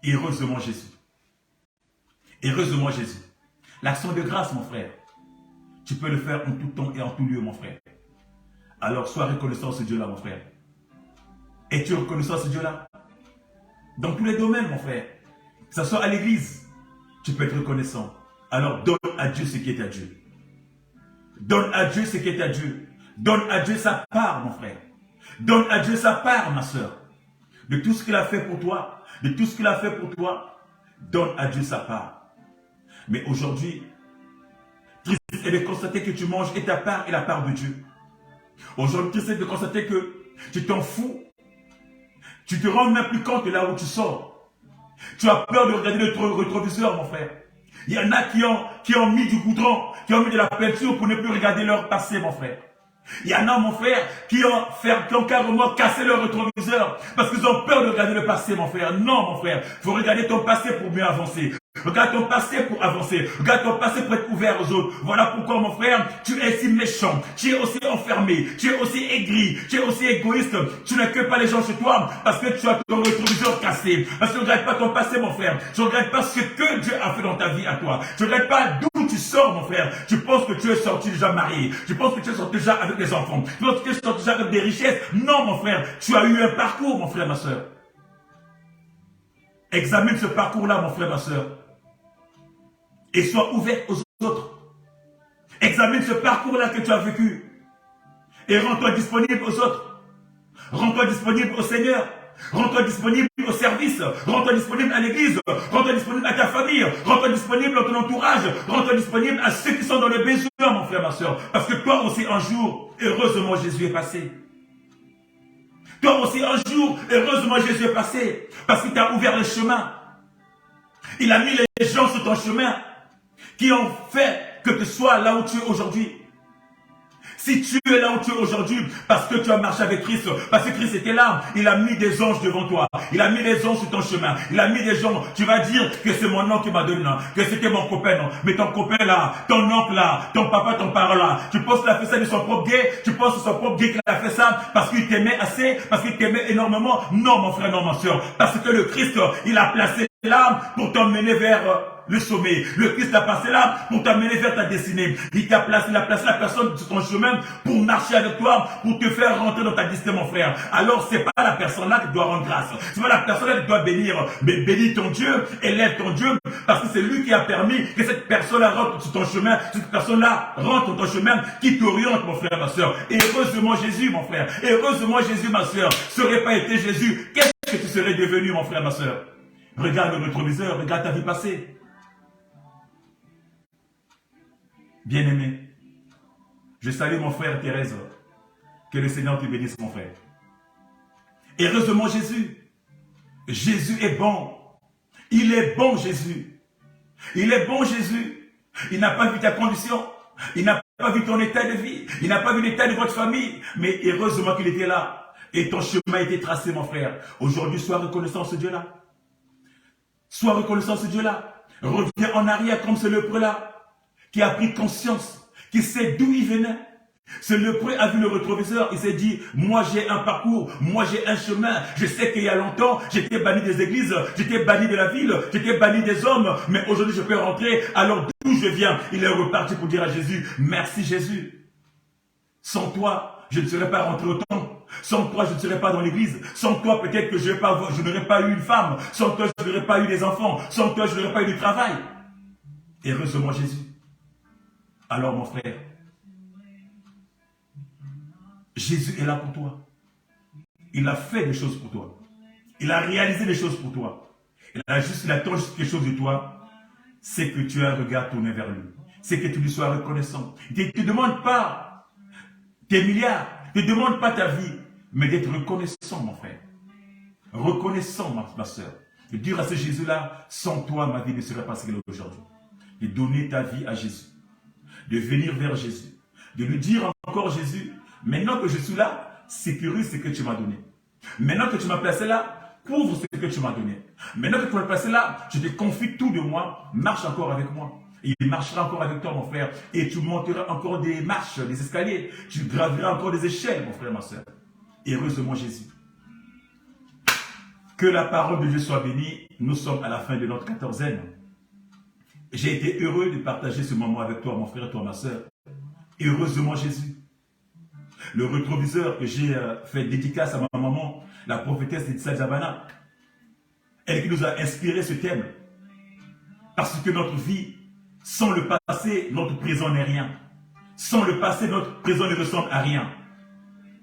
A: Et heureusement Jésus. Et heureusement Jésus. L'action de grâce, mon frère, tu peux le faire en tout temps et en tout lieu, mon frère. Alors, sois reconnaissant à ce Dieu-là, mon frère. Es-tu reconnaissant à ce Dieu-là? Dans tous les domaines, mon frère. Que ce soit à l'église, tu peux être reconnaissant. Alors, donne à Dieu ce qui est à Dieu. Donne à Dieu ce qui est à Dieu. Donne à Dieu sa part, mon frère. Donne à Dieu sa part, ma soeur. De tout ce qu'il a fait pour toi, de tout ce qu'il a fait pour toi, donne à Dieu sa part. Mais aujourd'hui, triste est de constater que tu manges et ta part est la part de Dieu. Aujourd'hui, triste est de constater que tu t'en fous. Tu te rends même plus compte de là où tu sors. Tu as peur de regarder le rétroviseur, mon frère. Il y en a qui ont mis du goudron, qui ont mis de la peinture pour ne plus regarder leur passé, mon frère. Il y en a, mon frère, qui ont carrément cassé leur rétroviseur parce qu'ils ont peur de regarder le passé, mon frère. Non, mon frère, il faut regarder ton passé pour mieux avancer. Regarde ton passé pour avancer. Regarde ton passé pour être ouvert aux autres. Voilà pourquoi, mon frère, tu es si méchant. Tu es aussi enfermé. Tu es aussi aigri. Tu es aussi égoïste. Tu n'accueilles pas les gens chez toi parce que tu as ton rétroviseur cassé. Parce que tu ne regardes pas ton passé, mon frère. Tu ne regardes pas ce que Dieu a fait dans ta vie à toi. Tu ne regardes pas d'où tu sors, mon frère. Tu penses que tu es sorti déjà marié. Tu penses que tu es sorti déjà avec des enfants. Tu penses que tu es sorti déjà avec des richesses. Non, mon frère. Tu as eu un parcours, mon frère, ma soeur. Examine ce parcours-là, mon frère, ma soeur. Et sois ouvert aux autres. Examine ce parcours-là que tu as vécu. Et rends-toi disponible aux autres. Rends-toi disponible au Seigneur. Rends-toi disponible au service. Rends-toi disponible à l'église. Rends-toi disponible à ta famille. Rends-toi disponible à ton entourage. Rends-toi disponible à ceux qui sont dans le besoin, mon frère, ma soeur. Parce que toi aussi, un jour, heureusement, Jésus est passé. Toi aussi, un jour, heureusement, Jésus est passé. Parce qu'il t'a ouvert le chemin. Il a mis les gens sur ton chemin qui ont fait que tu sois là où tu es aujourd'hui. Si tu es là où tu es aujourd'hui, parce que tu as marché avec Christ, parce que Christ était là, il a mis des anges devant toi, il a mis des anges sur ton chemin, il a mis des gens, tu vas dire que c'est mon nom qui m'a donné, non, que c'était mon copain, non, mais ton copain là, ton oncle là, ton papa, ton parent là, tu penses qu'il a fait ça de son propre gré, tu penses que son propre gré qu'il a fait ça parce qu'il t'aimait assez, parce qu'il t'aimait énormément. Non, mon frère, non, ma soeur, parce que le Christ, il a placé l'âme pour t'emmener vers le sommet. Le Christ a passé là pour t'amener vers ta destinée. Il a placé la personne sur ton chemin pour marcher avec toi, pour te faire rentrer dans ta destinée, mon frère. Alors, c'est pas la personne là qui doit rendre grâce. C'est pas la personne là qui doit bénir. Mais bénis ton Dieu, élève ton Dieu, parce que c'est lui qui a permis que cette personne-là rentre sur ton chemin. Cette personne-là rentre sur ton chemin, qui t'oriente, mon frère, ma soeur. Et heureusement Jésus, mon frère. Et heureusement Jésus, ma soeur. Ça n'aurait pas été Jésus, qu'est-ce que tu serais devenu, mon frère, ma soeur? Regarde le rétroviseur, regarde ta vie passée. Bien-aimé, je salue mon frère Thérèse. Que le Seigneur te bénisse, mon frère. Et heureusement Jésus. Jésus est bon. Il est bon, Jésus. Il est bon, Jésus. Il n'a pas vu ta condition. Il n'a pas vu ton état de vie. Il n'a pas vu l'état de votre famille. Mais heureusement qu'il était là. Et ton chemin a été tracé, mon frère. Aujourd'hui, sois reconnaissant à ce Dieu-là. Sois reconnaissant à ce Dieu-là. Reviens en arrière comme ce lépreux-là, qui a pris conscience, qui sait d'où il venait. Ce lépreux a vu le rétroviseur, il s'est dit, moi j'ai un parcours, moi j'ai un chemin, je sais qu'il y a longtemps, j'étais banni des églises, j'étais banni de la ville, j'étais banni des hommes, mais aujourd'hui je peux rentrer, alors d'où je viens? Il est reparti pour dire à Jésus, merci Jésus. Sans toi, je ne serais pas rentré au temple. Sans toi, je ne serais pas dans l'église. Sans toi, peut-être que je n'aurais pas eu une femme. Sans toi, je n'aurais pas eu des enfants. Sans toi, je n'aurais pas eu du travail. Et heureusement Jésus. Alors mon frère, Jésus est là pour toi. Il a fait des choses pour toi. Il a réalisé des choses pour toi. Il attend juste quelque chose de toi. C'est que tu as un regard tourné vers lui. C'est que tu lui sois reconnaissant. Il ne te demande pas tes milliards. Il ne te demande pas ta vie. Mais d'être reconnaissant, mon frère. Reconnaissant, ma soeur. Et dire à ce Jésus-là, sans toi, ma vie ne serait pas ce qu'elle est aujourd'hui. Et donner ta vie à Jésus. De venir vers Jésus. De lui dire encore, Jésus, maintenant que je suis là, sécurise ce que tu m'as donné. Maintenant que tu m'as placé là, couvre ce que tu m'as donné. Maintenant que tu m'as placé là, je te confie tout de moi, marche encore avec moi. Et il marchera encore avec toi, mon frère. Et tu monteras encore des marches, des escaliers. Tu graviras encore des échelles, mon frère, ma soeur. Et heureusement, Jésus. Que la parole de Dieu soit bénie. Nous sommes à la fin de notre 14e. J'ai été heureux de partager ce moment avec toi, mon frère, et toi, ma soeur. Et heureusement, Jésus. Le rétroviseur que j'ai fait dédicace à ma maman, la prophétesse Edissa Jabana, elle qui nous a inspiré ce thème. Parce que notre vie, sans le passé, notre présent n'est rien. Sans le passé, notre présent ne ressemble à rien.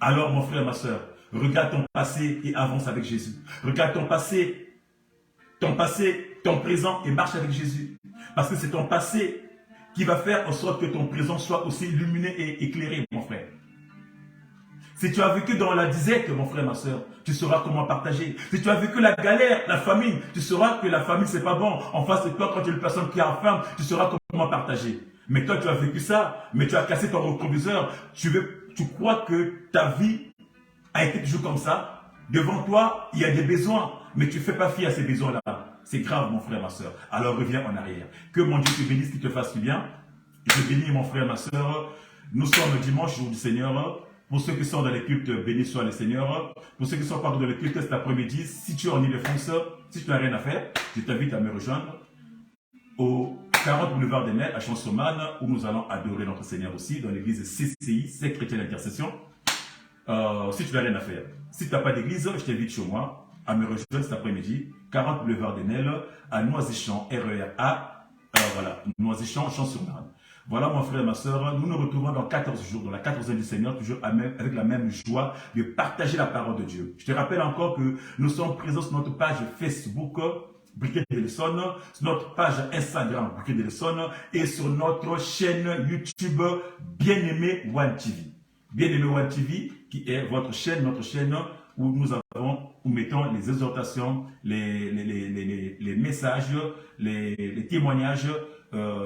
A: Alors, mon frère, ma soeur, regarde ton passé et avance avec Jésus. Regarde ton passé, ton présent et marche avec Jésus. Parce que c'est ton passé qui va faire en sorte que ton présent soit aussi illuminé et éclairé, mon frère. Si tu as vécu dans la disette, mon frère, ma soeur, tu sauras comment partager. Si tu as vécu la galère, la famine, tu sauras que la famine, c'est pas bon. En face de toi, quand tu es une personne qui a faim, tu sauras comment partager. Mais toi, tu as vécu ça, mais tu as cassé ton rétroviseur. Tu crois que ta vie a été toujours comme ça. Devant toi, il y a des besoins, mais tu ne fais pas fi à ces besoins-là. C'est grave, mon frère, ma soeur. Alors reviens en arrière. Que mon Dieu te bénisse, qu'il te fasse du bien. Je bénis, mon frère, ma soeur. Nous sommes dimanche, jour du Seigneur. Pour ceux qui sont dans les cultes, bénis soit le Seigneur. Pour ceux qui sont pas dans les cultes, cet après-midi, si tu es en Ile-de-France, si tu n'as rien à faire, je t'invite à me rejoindre au 40 boulevard des Neiges à Champsaumane, où nous allons adorer notre Seigneur aussi, dans l'église CCI, c'est Chrétien d'Intercession. Si tu n'as rien à faire. Si tu n'as pas d'église, je t'invite chez moi à me rejoindre cet après-midi, 40 boulevard des Neiges, à Noisy-Champs, RER-A, voilà, Noisy-Champs, Champs-sur-Marne. Voilà, mon frère et ma soeur, nous nous retrouvons dans 14 jours, dans la 14e du Seigneur, toujours avec la même joie de partager la parole de Dieu. Je te rappelle encore que nous sommes présents sur notre page Facebook, Briquet de Lesson, sur notre page Instagram, Briquet de Lesson, et sur notre chaîne YouTube, Bien-Aimé One TV. Bien-Aimé One TV, qui est votre chaîne, notre chaîne, où nous mettons les exhortations, les messages, les témoignages,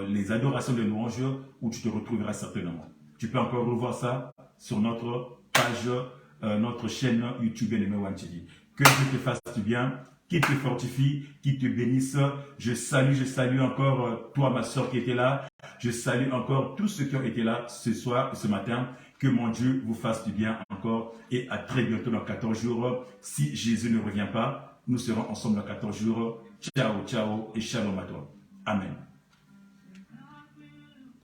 A: les adorations de louanges, où tu te retrouveras certainement. Tu peux encore revoir ça sur notre page, notre chaîne YouTube Bien-Aimé One TV. Que Dieu te fasse du bien, qu'il te fortifie, qu'il te bénisse. Je salue encore toi, ma soeur qui était là. Je salue encore tous ceux qui ont été là ce soir et ce matin. Que mon Dieu vous fasse du bien encore et à très bientôt dans 14 jours. Si Jésus ne revient pas, nous serons ensemble dans 14 jours. Ciao, ciao et shalom à toi. Amen.